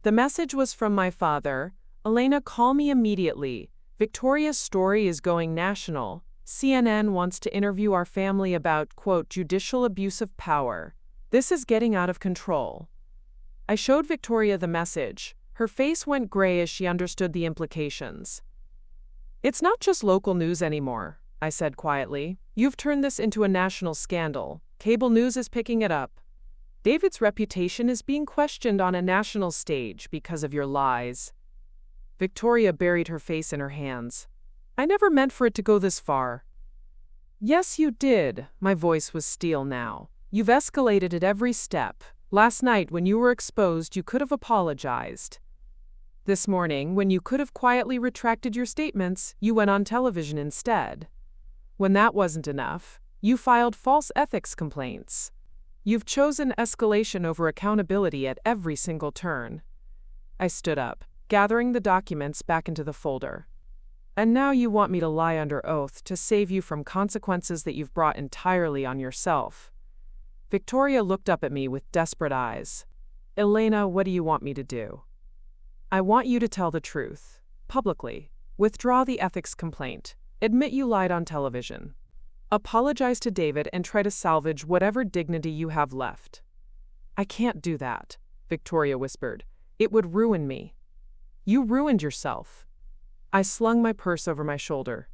The message was from my father. Elena, call me immediately. Victoria's story is going national. CNN wants to interview our family about, quote, judicial abuse of power. This is getting out of control. I showed Victoria the message. Her face went gray as she understood the implications. It's not just local news anymore, I said quietly. You've turned this into a national scandal. Cable news is picking it up. David's reputation is being questioned on a national stage because of your lies. Victoria buried her face in her hands. I never meant for it to go this far. Yes, you did. My voice was steel now. You've escalated at every step. Last night, when you were exposed, you could have apologized. This morning, when you could have quietly retracted your statements, you went on television instead. When that wasn't enough, you filed false ethics complaints. You've chosen escalation over accountability at every single turn. I stood up, gathering the documents back into the folder. And now you want me to lie under oath to save you from consequences that you've brought entirely on yourself. Victoria looked up at me with desperate eyes. Elena, what do you want me to do? I want you to tell the truth, publicly. Withdraw the ethics complaint. Admit you lied on television. Apologize to David and try to salvage whatever dignity you have left. I can't do that, Victoria whispered. It would ruin me. You ruined yourself. I slung my purse over my shoulder.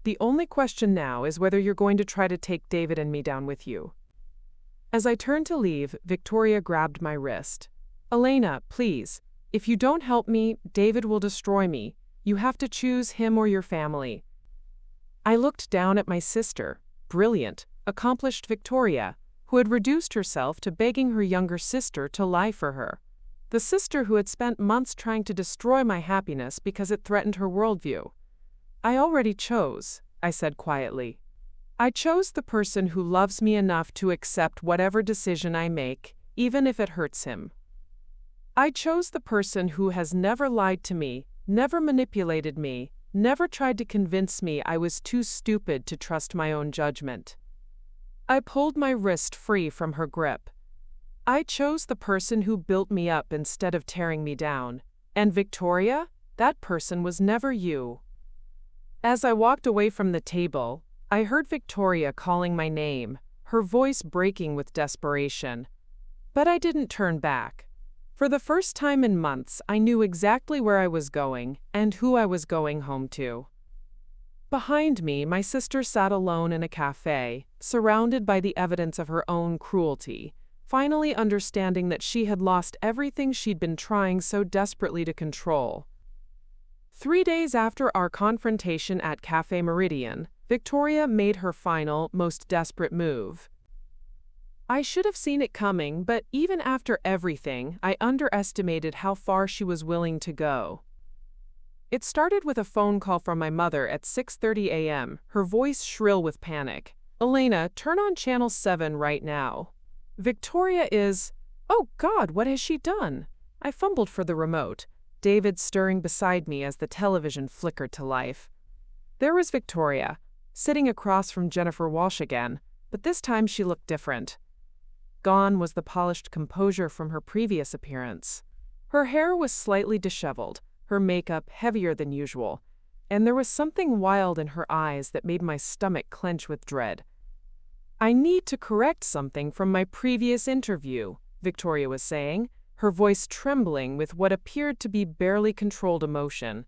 The only question now is whether you're going to try to take David and me down with you. As I turned to leave, Victoria grabbed my wrist. Elena, please. If you don't help me, David will destroy me. You have to choose him or your family. I looked down at my sister, brilliant, accomplished Victoria, who had reduced herself to begging her younger sister to lie for her. the sister who had spent months trying to destroy my happiness because it threatened her worldview. I already chose, I said quietly. I chose the person who loves me enough to accept whatever decision I make, even if it hurts him. I chose the person who has never lied to me, never manipulated me, never tried to convince me I was too stupid to trust my own judgment. I pulled my wrist free from her grip. I chose the person who built me up instead of tearing me down. And Victoria, that person was never you. As I walked away from the table, I heard Victoria calling my name, her voice breaking with desperation. But I didn't turn back. For the first time in months, I knew exactly where I was going and who I was going home to. Behind me, my sister sat alone in a cafe, surrounded by the evidence of her own cruelty, finally understanding that she had lost everything she'd been trying so desperately to control. 3 days after our confrontation at Cafe Meridian, Victoria made her final, most desperate move. I should have seen it coming, but even after everything, I underestimated how far she was willing to go. It started with a phone call from my mother at 6:30 a.m., her voice shrill with panic. "Elena, turn on Channel 7 right now. Victoria is—" "Oh God, what has she done?" I fumbled for the remote, David stirring beside me as the television flickered to life. There was Victoria, sitting across from Jennifer Walsh again, but this time she looked different. Gone was the polished composure from her previous appearance. Her hair was slightly disheveled, her makeup heavier than usual, and there was something wild in her eyes that made my stomach clench with dread. "I need to correct something from my previous interview," Victoria was saying, her voice trembling with what appeared to be barely controlled emotion.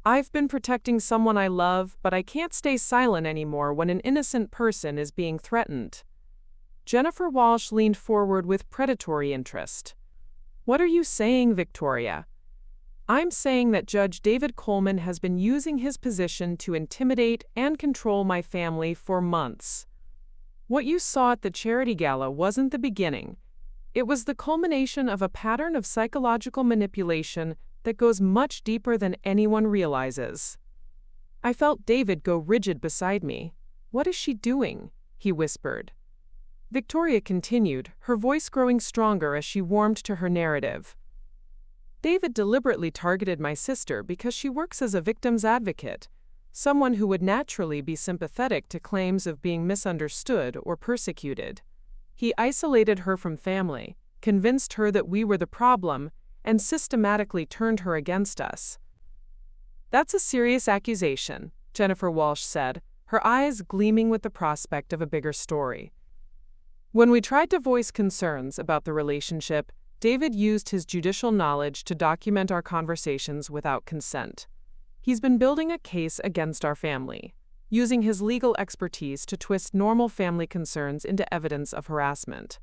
"I've been protecting someone I love, but I can't stay silent anymore when an innocent person is being threatened." Jennifer Walsh leaned forward with predatory interest. "What are you saying, Victoria?" "I'm saying that Judge David Coleman has been using his position to intimidate and control my family for months. What you saw at the charity gala wasn't the beginning. It was the culmination of a pattern of psychological manipulation that goes much deeper than anyone realizes." I felt David go rigid beside me. "What is she doing?" he whispered. Victoria continued, her voice growing stronger as she warmed to her narrative. "David deliberately targeted my sister because she works as a victim's advocate, someone who would naturally be sympathetic to claims of being misunderstood or persecuted. He isolated her from family, convinced her that we were the problem, and systematically turned her against us." "That's a serious accusation," Jennifer Walsh said, her eyes gleaming with the prospect of a bigger story. "When we tried to voice concerns about the relationship, David used his judicial knowledge to document our conversations without consent. He's been building a case against our family, using his legal expertise to twist normal family concerns into evidence of harassment."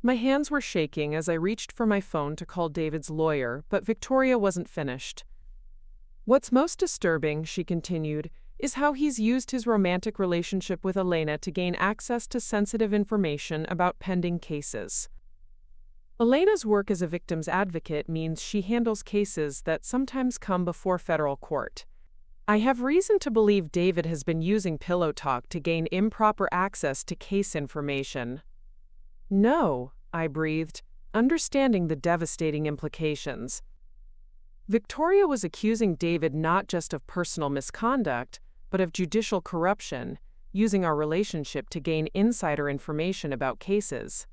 My hands were shaking as I reached for my phone to call David's lawyer, but Victoria wasn't finished. "What's most disturbing," she continued, "is how he's used his romantic relationship with Elena to gain access to sensitive information about pending cases. Elena's work as a victim's advocate means she handles cases that sometimes come before federal court. I have reason to believe David has been using pillow talk to gain improper access to case information." "No," I breathed, understanding the devastating implications. Victoria was accusing David not just of personal misconduct, but of judicial corruption, using our relationship to gain insider information about cases.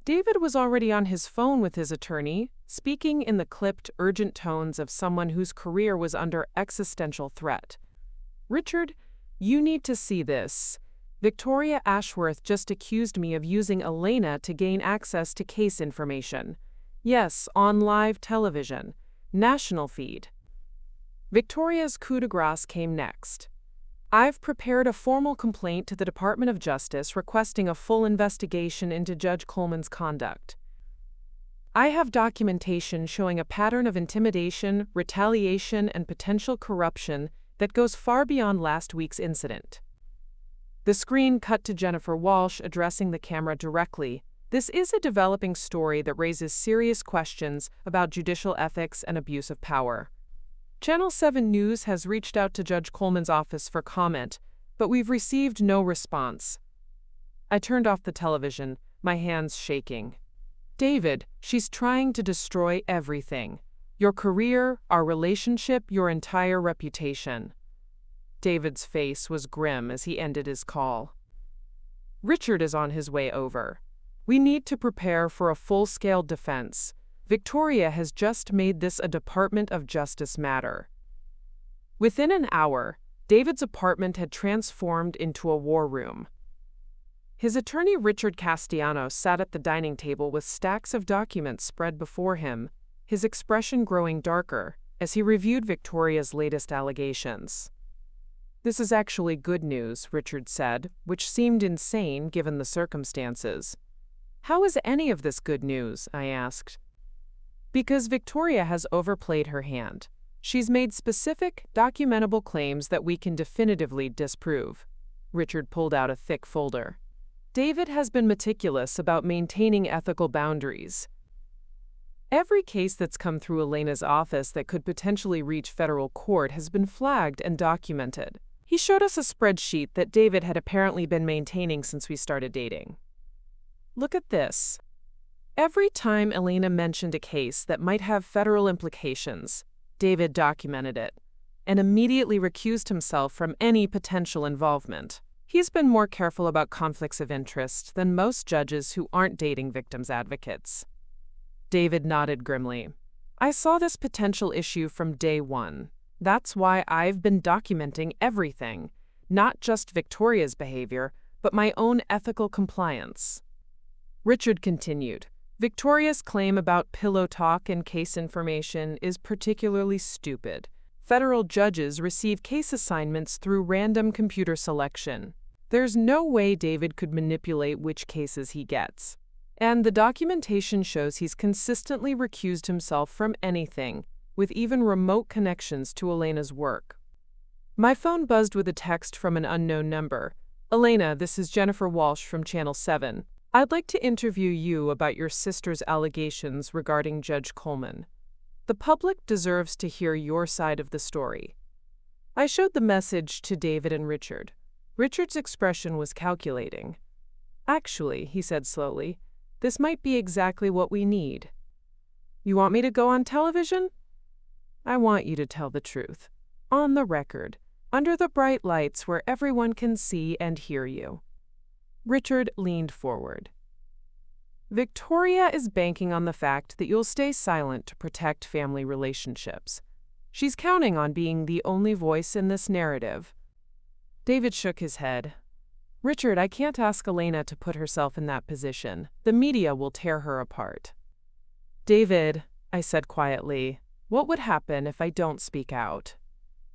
David was already on his phone with his attorney, speaking in the clipped, urgent tones of someone whose career was under existential threat. "Richard, you need to see this. Victoria Ashworth just accused me of using Elena to gain access to case information. Yes, on live television. National feed." Victoria's coup de grace came next. "I've prepared a formal complaint to the Department of Justice requesting a full investigation into Judge Coleman's conduct. I have documentation showing a pattern of intimidation, retaliation, and potential corruption that goes far beyond last week's incident." The screen cut to Jennifer Walsh addressing the camera directly. This is a developing story that raises serious questions about judicial ethics and abuse of power. Channel 7 News has reached out to Judge Coleman's office for comment, but we've received no response. I turned off the television, my hands shaking. David, she's trying to destroy everything. Your career, our relationship, your entire reputation. David's face was grim as he ended his call. Richard is on his way over. We need to prepare for a full-scale defense. Victoria has just made this a Department of Justice matter. Within an hour, David's apartment had transformed into a war room. His attorney Richard Castellanos sat at the dining table with stacks of documents spread before him, his expression growing darker as he reviewed Victoria's latest allegations. "This is actually good news," Richard said, which seemed insane given the circumstances. "How is any of this good news?" I asked. "Because Victoria has overplayed her hand. She's made specific, documentable claims that we can definitively disprove." Richard pulled out a thick folder. "David has been meticulous about maintaining ethical boundaries. Every case that's come through Elena's office that could potentially reach federal court has been flagged and documented." He showed us a spreadsheet that David had apparently been maintaining since we started dating. "Look at this." Every time Elena mentioned a case that might have federal implications, David documented it and immediately recused himself from any potential involvement. He's been more careful about conflicts of interest than most judges who aren't dating victims' advocates. David nodded grimly. "I saw this potential issue from day one. That's why I've been documenting everything, not just Victoria's behavior, but my own ethical compliance." Richard continued. "Victoria's claim about pillow talk and case information is particularly stupid. Federal judges receive case assignments through random computer selection. There's no way David could manipulate which cases he gets. And the documentation shows he's consistently recused himself from anything, with even remote connections to Elena's work." My phone buzzed with a text from an unknown number. "Elena, this is Jennifer Walsh from Channel 7. I'd like to interview you about your sister's allegations regarding Judge Coleman. The public deserves to hear your side of the story." I showed the message to David and Richard. Richard's expression was calculating. "Actually," he said slowly, "this might be exactly what we need." "You want me to go on television?" "I want you to tell the truth. On the record, under the bright lights where everyone can see and hear you." Richard leaned forward. "Victoria is banking on the fact that you'll stay silent to protect family relationships. She's counting on being the only voice in this narrative." David shook his head. "Richard, I can't ask Elena to put herself in that position. The media will tear her apart." "David," I said quietly, "what would happen if I don't speak out?"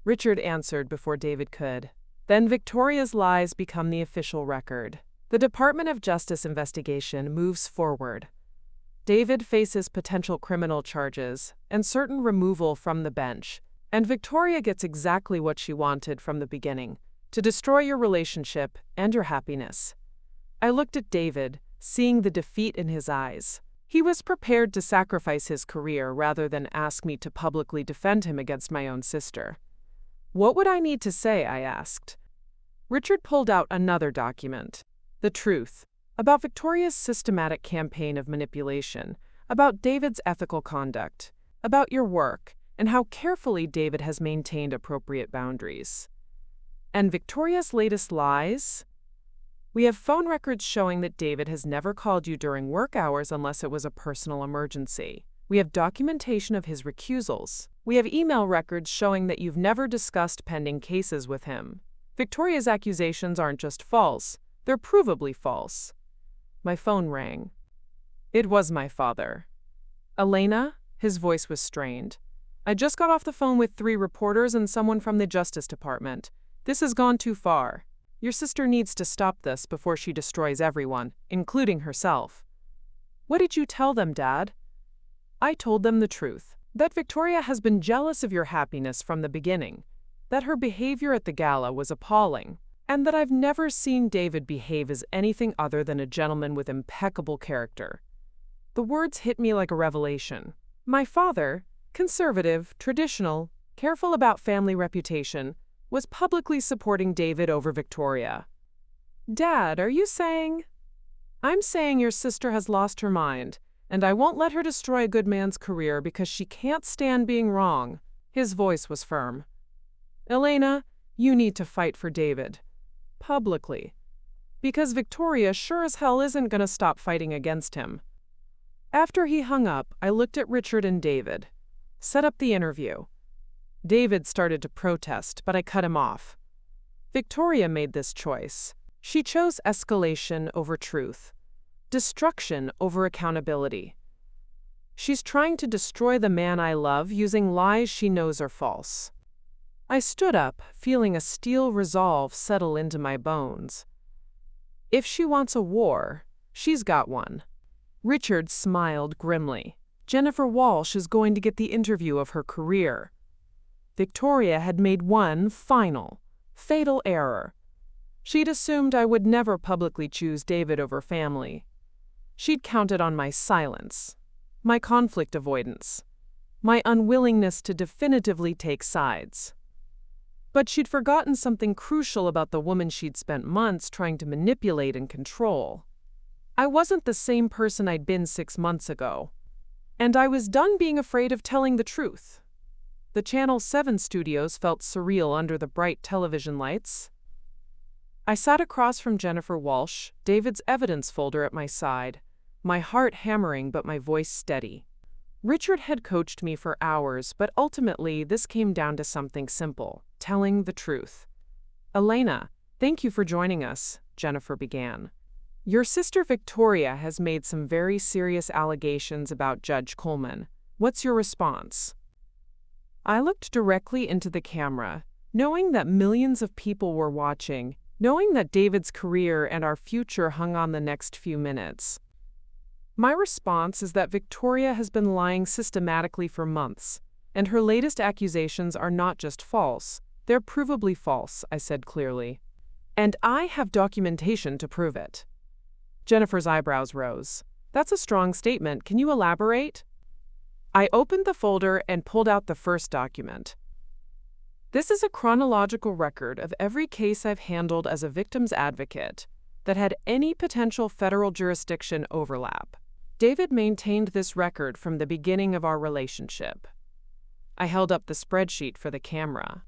Richard answered before David could. "Then Victoria's lies become the official record. The Department of Justice investigation moves forward. David faces potential criminal charges and certain removal from the bench, and Victoria gets exactly what she wanted from the beginning, to destroy your relationship and your happiness." I looked at David, seeing the defeat in his eyes. He was prepared to sacrifice his career rather than ask me to publicly defend him against my own sister. "What would I need to say?" I asked. Richard pulled out another document. The truth, about Victoria's systematic campaign of manipulation, about David's ethical conduct, about your work, and how carefully David has maintained appropriate boundaries. "And Victoria's latest lies? We have phone records showing that David has never called you during work hours unless it was a personal emergency. We have documentation of his recusals. We have email records showing that you've never discussed pending cases with him. Victoria's accusations aren't just false, they're provably false." My phone rang. It was my father. "Elena?" His voice was strained. "I just got off the phone with 3 reporters and someone from the Justice Department. This has gone too far. Your sister needs to stop this before she destroys everyone, including herself." "What did you tell them, Dad?" "I told them the truth. That Victoria has been jealous of your happiness from the beginning. That her behavior at the gala was appalling. and that I've never seen David behave as anything other than a gentleman with impeccable character. The words hit me like a revelation. My father, conservative, traditional, careful about family reputation, was publicly supporting David over Victoria. Dad, are you saying? I'm saying your sister has lost her mind, and I won't let her destroy a good man's career because she can't stand being wrong. His voice was firm. Elena, you need to fight for David. Publicly. Because Victoria sure as hell isn't going to stop fighting against him. After he hung up, I looked at Richard and David. Set up the interview. David started to protest, but I cut him off. Victoria made this choice. She chose escalation over truth. Destruction over accountability. She's trying to destroy the man I love using lies she knows are false. I stood up, feeling a steel resolve settle into my bones. If she wants a war, she's got one. Richard smiled grimly. Jennifer Walsh is going to get the interview of her career. Victoria had made one final, fatal error. She'd assumed I would never publicly choose David over family. She'd counted on my silence, my conflict avoidance, my unwillingness to definitively take sides. But she'd forgotten something crucial about the woman she'd spent months trying to manipulate and control. I wasn't the same person I'd been 6 months ago, and I was done being afraid of telling the truth. The Channel 7 studios felt surreal under the bright television lights. I sat across from Jennifer Walsh, David's evidence folder at my side, my heart hammering but my voice steady. Richard had coached me for hours, but ultimately this came down to something simple: telling the truth. Elena, thank you for joining us, Jennifer began. Your sister Victoria has made some very serious allegations about Judge Coleman. What's your response? I looked directly into the camera, knowing that millions of people were watching, knowing that David's career and our future hung on the next few minutes. My response is that Victoria has been lying systematically for months, and her latest accusations are not just false, they're provably false, I said clearly. And I have documentation to prove it. Jennifer's eyebrows rose. That's a strong statement. Can you elaborate? I opened the folder and pulled out the first document. This is a chronological record of every case I've handled as a victim's advocate that had any potential federal jurisdiction overlap. David maintained this record from the beginning of our relationship. I held up the spreadsheet for the camera.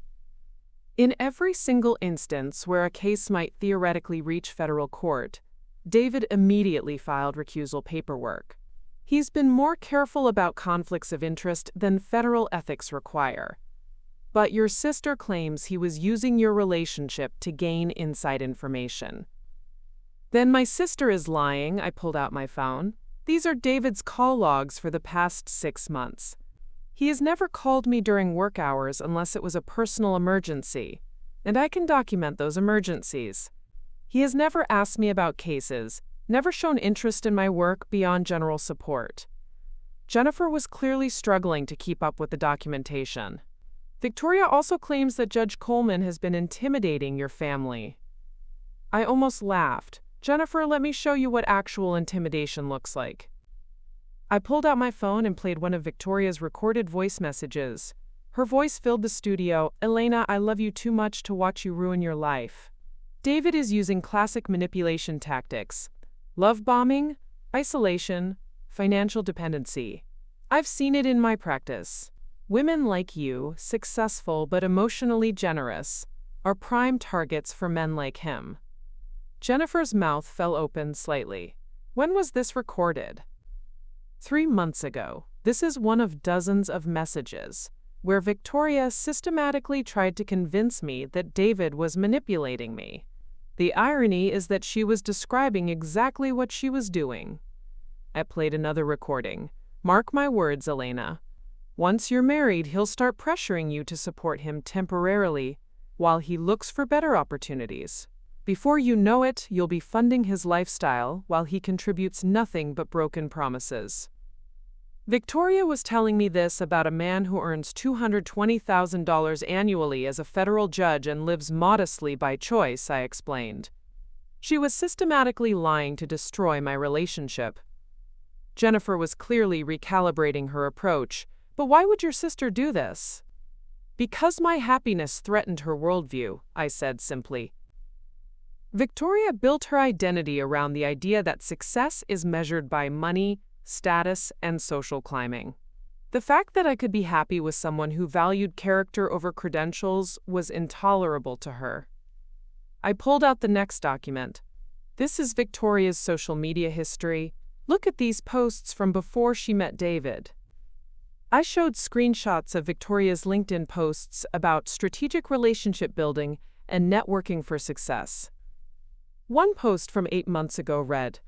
In every single instance where a case might theoretically reach federal court, David immediately filed recusal paperwork. He's been more careful about conflicts of interest than federal ethics require. But your sister claims he was using your relationship to gain inside information. Then my sister is lying. I pulled out my phone. These are David's call logs for the past 6 months. He has never called me during work hours unless it was a personal emergency, and I can document those emergencies. He has never asked me about cases, never shown interest in my work beyond general support. Jennifer was clearly struggling to keep up with the documentation. Victoria also claims that Judge Coleman has been intimidating your family. I almost laughed. Jennifer, let me show you what actual intimidation looks like. I pulled out my phone and played one of Victoria's recorded voice messages. Her voice filled the studio. Elena, I love you too much to watch you ruin your life. David is using classic manipulation tactics: love bombing, isolation, financial dependency. I've seen it in my practice. Women like you, successful but emotionally generous, are prime targets for men like him. Jennifer's mouth fell open slightly. When was this recorded? 3 months ago. This is one of dozens of messages where Victoria systematically tried to convince me that David was manipulating me. The irony is that she was describing exactly what she was doing. I played another recording. Mark my words, Elena. Once you're married, he'll start pressuring you to support him temporarily while he looks for better opportunities. Before you know it, you'll be funding his lifestyle while he contributes nothing but broken promises. Victoria was telling me this about a man who earns $220,000 annually as a federal judge and lives modestly by choice, I explained. She was systematically lying to destroy my relationship. Jennifer was clearly recalibrating her approach. But why would your sister do this? Because my happiness threatened her worldview, I said simply. Victoria built her identity around the idea that success is measured by money, status, and social climbing. The fact that I could be happy with someone who valued character over credentials was intolerable to her. I pulled out the next document. This is Victoria's social media history. Look at these posts from before she met David. I showed screenshots of Victoria's LinkedIn posts about strategic relationship building and networking for success. One post from 8 months ago read,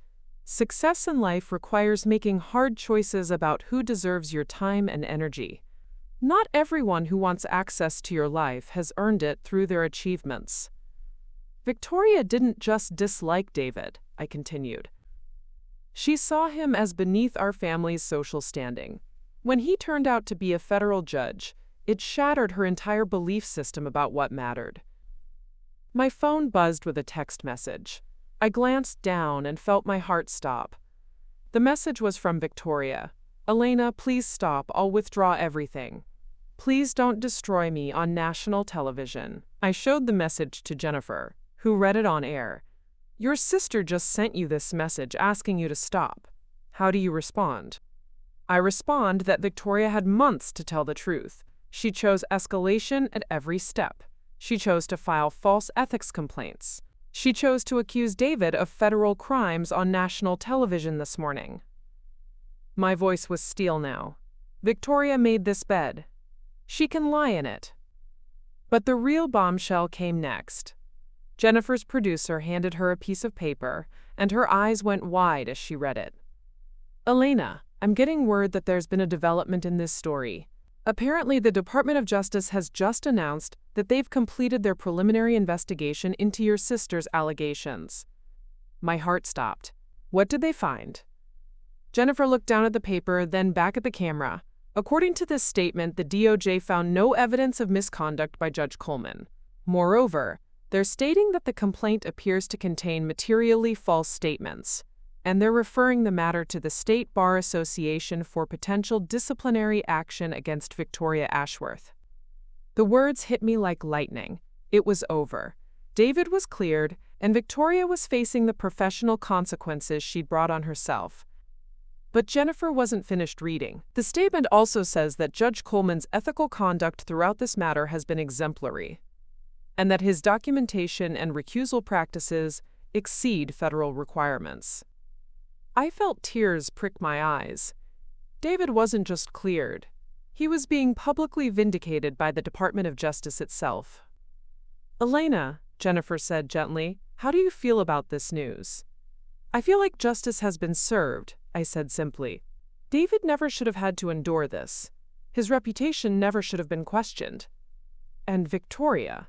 "Success in life requires making hard choices about who deserves your time and energy. Not everyone who wants access to your life has earned it through their achievements." Victoria didn't just dislike David, I continued. She saw him as beneath our family's social standing. When he turned out to be a federal judge, it shattered her entire belief system about what mattered. My phone buzzed with a text message. I glanced down and felt my heart stop. The message was from Victoria. "Elena, please stop. I'll withdraw everything. Please don't destroy me on national television." I showed the message to Jennifer, who read it on air. "Your sister just sent you this message asking you to stop. How do you respond?" I respond that Victoria had months to tell the truth. She chose escalation at every step. She chose to file false ethics complaints. She chose to accuse David of federal crimes on national television this morning. My voice was steel now. Victoria made this bed. She can lie in it. But the real bombshell came next. Jennifer's producer handed her a piece of paper, and her eyes went wide as she read it. "Elena, I'm getting word that there's been a development in this story. Apparently, the Department of Justice has just announced that they've completed their preliminary investigation into your sister's allegations." My heart stopped. What did they find? Jennifer looked down at the paper, then back at the camera. According to this statement, the DOJ found no evidence of misconduct by Judge Coleman. Moreover, they're stating that the complaint appears to contain materially false statements, and they're referring the matter to the State Bar Association for potential disciplinary action against Victoria Ashworth. The words hit me like lightning. It was over. David was cleared, and Victoria was facing the professional consequences she'd brought on herself. But Jennifer wasn't finished reading. The statement also says that Judge Coleman's ethical conduct throughout this matter has been exemplary, and that his documentation and recusal practices exceed federal requirements. I felt tears prick my eyes. David wasn't just cleared. He was being publicly vindicated by the Department of Justice itself. "Elena," Jennifer said gently, "how do you feel about this news?" "I feel like justice has been served," I said simply. "David never should have had to endure this. His reputation never should have been questioned. And Victoria."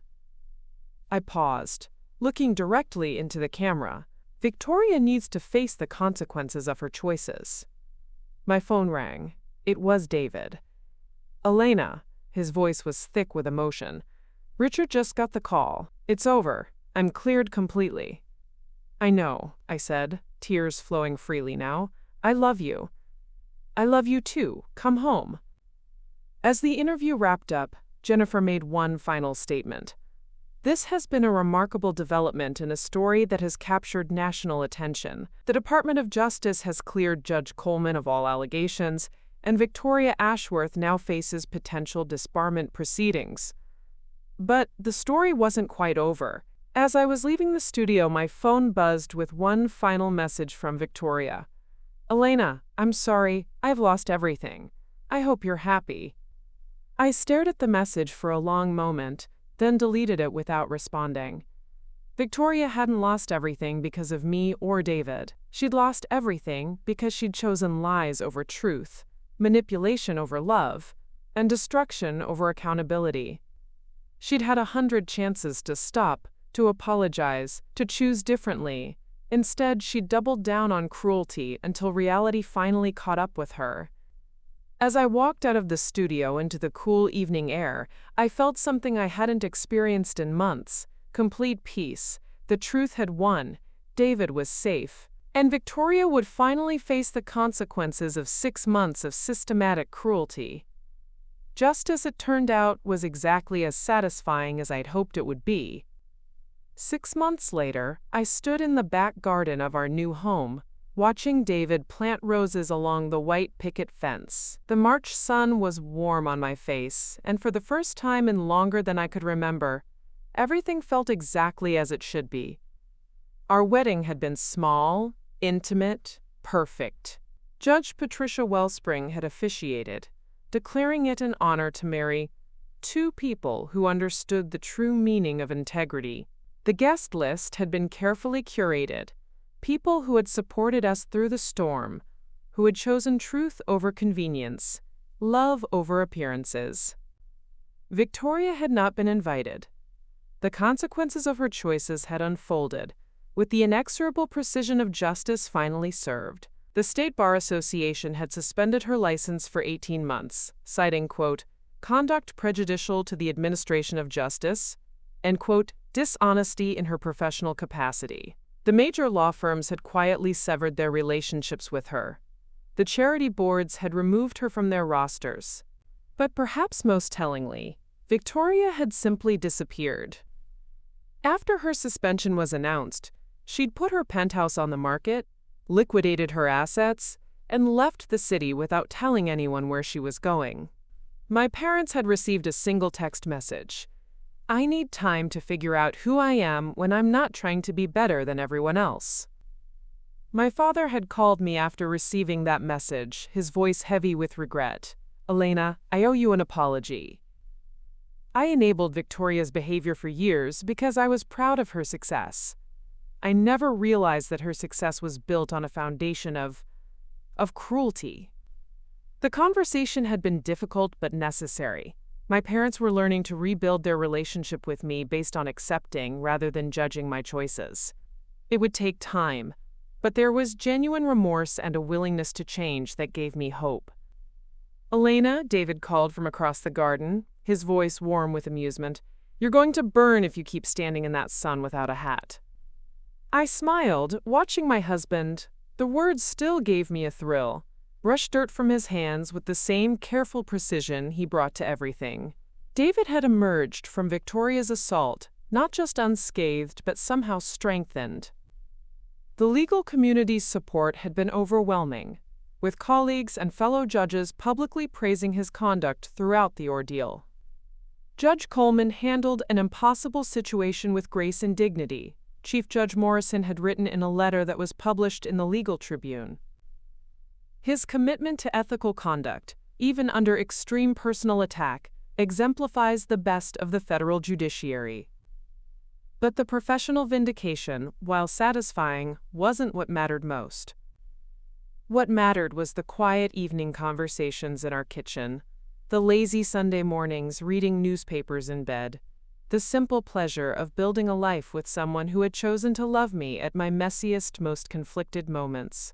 I paused, looking directly into the camera. Victoria needs to face the consequences of her choices. My phone rang. It was David. "Elena," his voice was thick with emotion. "Richard just got the call. It's over. I'm cleared completely." "I know," I said, tears flowing freely now. "I love you." "I love you too. Come home." As the interview wrapped up, Jennifer made one final statement. "This has been a remarkable development in a story that has captured national attention. The Department of Justice has cleared Judge Coleman of all allegations, and Victoria Ashworth now faces potential disbarment proceedings." But the story wasn't quite over. As I was leaving the studio, my phone buzzed with one final message from Victoria. "Elena, I'm sorry. I've lost everything. I hope you're happy." I stared at the message for a long moment, then deleted it without responding. Victoria hadn't lost everything because of me or David. She'd lost everything because she'd chosen lies over truth, manipulation over love, and destruction over accountability. She'd had 100 chances to stop, to apologize, to choose differently. Instead, she doubled down on cruelty until reality finally caught up with her. As I walked out of the studio into the cool evening air, I felt something I hadn't experienced in months: complete peace. The truth had won. David was safe. And Victoria would finally face the consequences of 6 months of systematic cruelty. Justice, it turned out, was exactly as satisfying as I'd hoped it would be. 6 months later, I stood in the back garden of our new home, watching David plant roses along the white picket fence. The March sun was warm on my face, and for the first time in longer than I could remember, everything felt exactly as it should be. Our wedding had been small, intimate, perfect. Judge Patricia Wellspring had officiated, declaring it an honor to marry two people who understood the true meaning of integrity. The guest list had been carefully curated, people who had supported us through the storm, who had chosen truth over convenience, love over appearances. Victoria had not been invited. The consequences of her choices had unfolded, with the inexorable precision of justice finally served. The State Bar Association had suspended her license for 18 months, citing, quote, conduct prejudicial to the administration of justice, and, quote, dishonesty in her professional capacity. The major law firms had quietly severed their relationships with her. The charity boards had removed her from their rosters. But perhaps most tellingly, Victoria had simply disappeared. After her suspension was announced, she'd put her penthouse on the market, liquidated her assets, and left the city without telling anyone where she was going. My parents had received a single text message: I need time to figure out who I am when I'm not trying to be better than everyone else. My father had called me after receiving that message, his voice heavy with regret. Elena, I owe you an apology. I enabled Victoria's behavior for years because I was proud of her success. I never realized that her success was built on a foundation of cruelty. The conversation had been difficult but necessary. My parents were learning to rebuild their relationship with me based on accepting rather than judging my choices. It would take time, but there was genuine remorse and a willingness to change that gave me hope. Elena, David called from across the garden, his voice warm with amusement. You're going to burn if you keep standing in that sun without a hat. I smiled, watching my husband. The words still gave me a thrill. Brush dirt from his hands with the same careful precision he brought to everything. David had emerged from Victoria's assault, not just unscathed, but somehow strengthened. The legal community's support had been overwhelming, with colleagues and fellow judges publicly praising his conduct throughout the ordeal. Judge Coleman handled an impossible situation with grace and dignity, Chief Judge Morrison had written in a letter that was published in the Legal Tribune. His commitment to ethical conduct, even under extreme personal attack, exemplifies the best of the federal judiciary. But the professional vindication, while satisfying, wasn't what mattered most. What mattered was the quiet evening conversations in our kitchen, the lazy Sunday mornings reading newspapers in bed, the simple pleasure of building a life with someone who had chosen to love me at my messiest, most conflicted moments.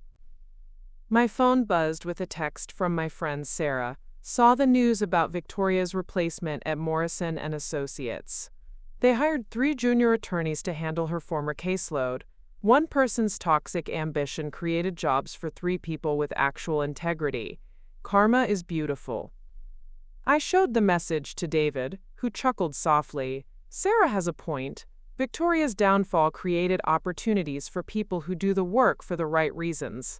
My phone buzzed with a text from my friend Sarah. Saw the news about Victoria's replacement at Morrison & Associates. They hired 3 junior attorneys to handle her former caseload. One person's toxic ambition created jobs for 3 people with actual integrity. Karma is beautiful. I showed the message to David, who chuckled softly. Sarah has a point. Victoria's downfall created opportunities for people who do the work for the right reasons.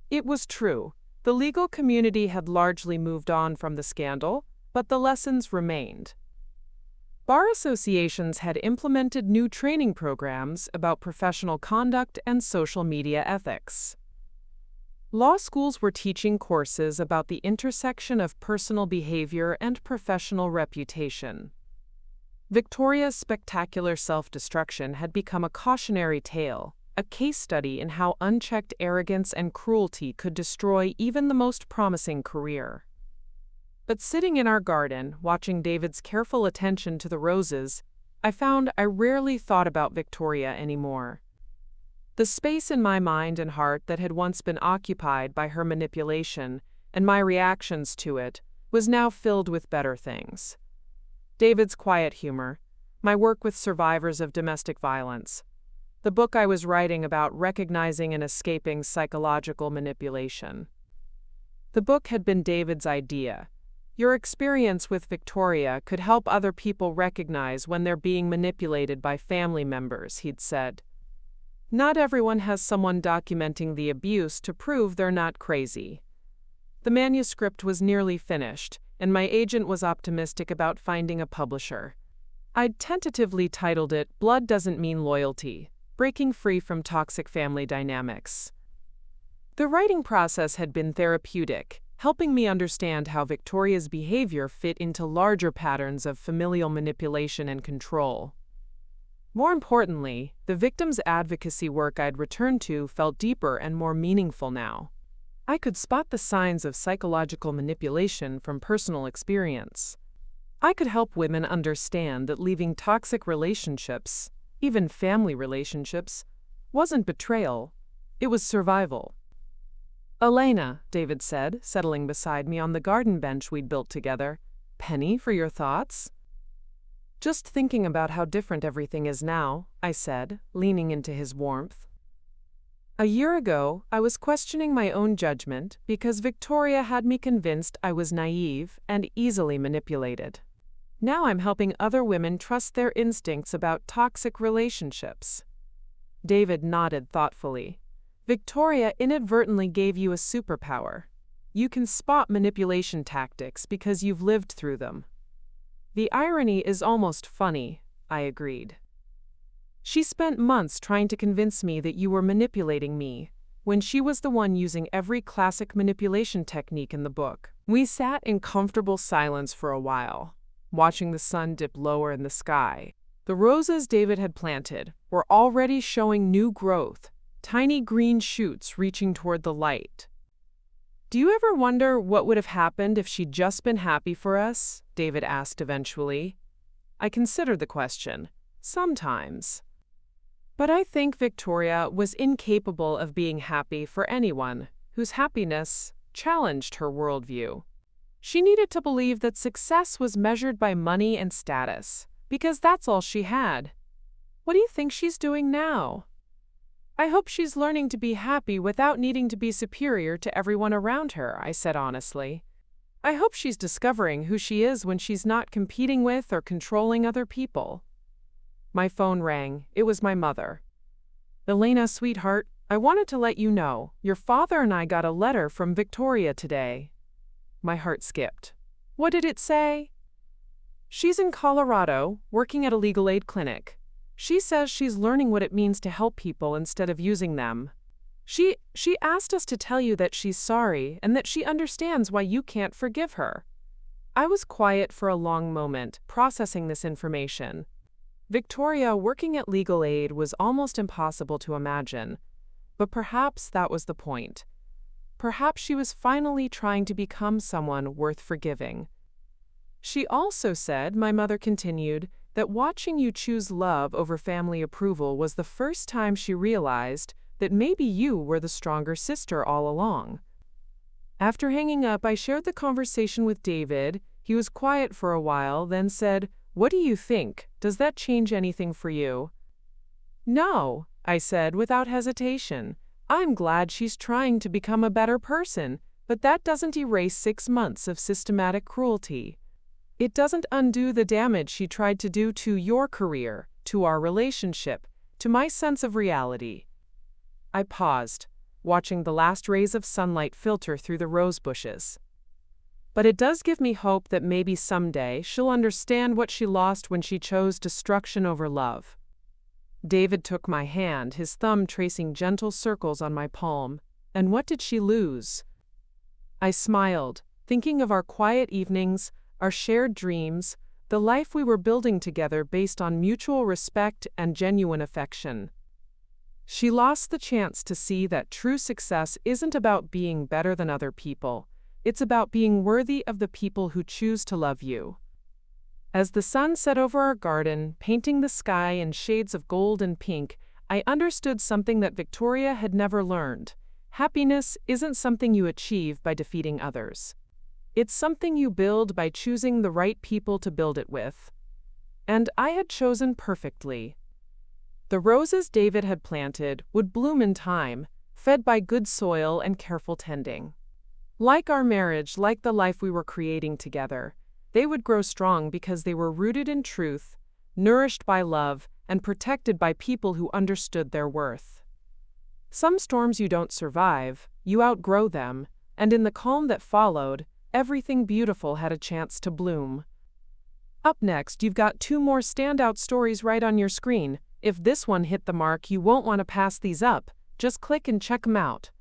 It was true. The legal community had largely moved on from the scandal, but the lessons remained. Bar associations had implemented new training programs about professional conduct and social media ethics. Law schools were teaching courses about the intersection of personal behavior and professional reputation. Victoria's spectacular self-destruction had become a cautionary tale, a case study in how unchecked arrogance and cruelty could destroy even the most promising career. But sitting in our garden, watching David's careful attention to the roses, I found I rarely thought about Victoria anymore. The space in my mind and heart that had once been occupied by her manipulation and my reactions to it, was now filled with better things. David's quiet humor, my work with survivors of domestic violence, the book I was writing about recognizing and escaping psychological manipulation. The book had been David's idea. Your experience with Victoria could help other people recognize when they're being manipulated by family members, he'd said. Not everyone has someone documenting the abuse to prove they're not crazy. The manuscript was nearly finished, and my agent was optimistic about finding a publisher. I'd tentatively titled it Blood Doesn't Mean Loyalty: Breaking Free from Toxic Family Dynamics. The writing process had been therapeutic, helping me understand how Victoria's behavior fit into larger patterns of familial manipulation and control. More importantly, the victim's advocacy work I'd returned to felt deeper and more meaningful now. I could spot the signs of psychological manipulation from personal experience. I could help women understand that leaving toxic relationships, even family relationships, wasn't betrayal, it was survival. "Elena," David said, settling beside me on the garden bench we'd built together, "penny for your thoughts?" "Just thinking about how different everything is now," I said, leaning into his warmth. A year ago, I was questioning my own judgment because Victoria had me convinced I was naive and easily manipulated. Now I'm helping other women trust their instincts about toxic relationships. David nodded thoughtfully. Victoria inadvertently gave you a superpower. You can spot manipulation tactics because you've lived through them. The irony is almost funny, I agreed. She spent months trying to convince me that you were manipulating me, when she was the one using every classic manipulation technique in the book. We sat in comfortable silence for a while, watching the sun dip lower in the sky. The roses David had planted were already showing new growth, tiny green shoots reaching toward the light. "Do you ever wonder what would have happened if she'd just been happy for us?" David asked eventually. I considered the question. Sometimes. But I think Victoria was incapable of being happy for anyone whose happiness challenged her worldview. She needed to believe that success was measured by money and status, because that's all she had. What do you think she's doing now? I hope she's learning to be happy without needing to be superior to everyone around her, I said honestly. I hope she's discovering who she is when she's not competing with or controlling other people. My phone rang. It was my mother. "Elena, sweetheart, I wanted to let you know, your father and I got a letter from Victoria today." My heart skipped. "What did it say?" "She's in Colorado, working at a legal aid clinic. She says she's learning what it means to help people instead of using them. She asked us to tell you that she's sorry and that she understands why you can't forgive her." I was quiet for a long moment, processing this information. Victoria working at legal aid was almost impossible to imagine, but perhaps that was the point. Perhaps she was finally trying to become someone worth forgiving. She also said, my mother continued, that watching you choose love over family approval was the first time she realized that maybe you were the stronger sister all along. After hanging up, I shared the conversation with David. He was quiet for a while, then said, "What do you think? Does that change anything for you?" "No," I said without hesitation. "I'm glad she's trying to become a better person, but that doesn't erase 6 months of systematic cruelty. It doesn't undo the damage she tried to do to your career, to our relationship, to my sense of reality." I paused, watching the last rays of sunlight filter through the rose bushes. "But it does give me hope that maybe someday she'll understand what she lost when she chose destruction over love." David took my hand, his thumb tracing gentle circles on my palm. "And what did she lose?" I smiled, thinking of our quiet evenings, our shared dreams, the life we were building together based on mutual respect and genuine affection. She lost the chance to see that true success isn't about being better than other people. It's about being worthy of the people who choose to love you. As the sun set over our garden, painting the sky in shades of gold and pink, I understood something that Victoria had never learned. Happiness isn't something you achieve by defeating others. It's something you build by choosing the right people to build it with. And I had chosen perfectly. The roses David had planted would bloom in time, fed by good soil and careful tending. Like our marriage, like the life we were creating together, they would grow strong because they were rooted in truth, nourished by love, and protected by people who understood their worth. Some storms you don't survive, you outgrow them, and in the calm that followed, everything beautiful had a chance to bloom. Up next, you've got 2 more standout stories right on your screen. If this one hit the mark, you won't want to pass these up. Just click and check them out.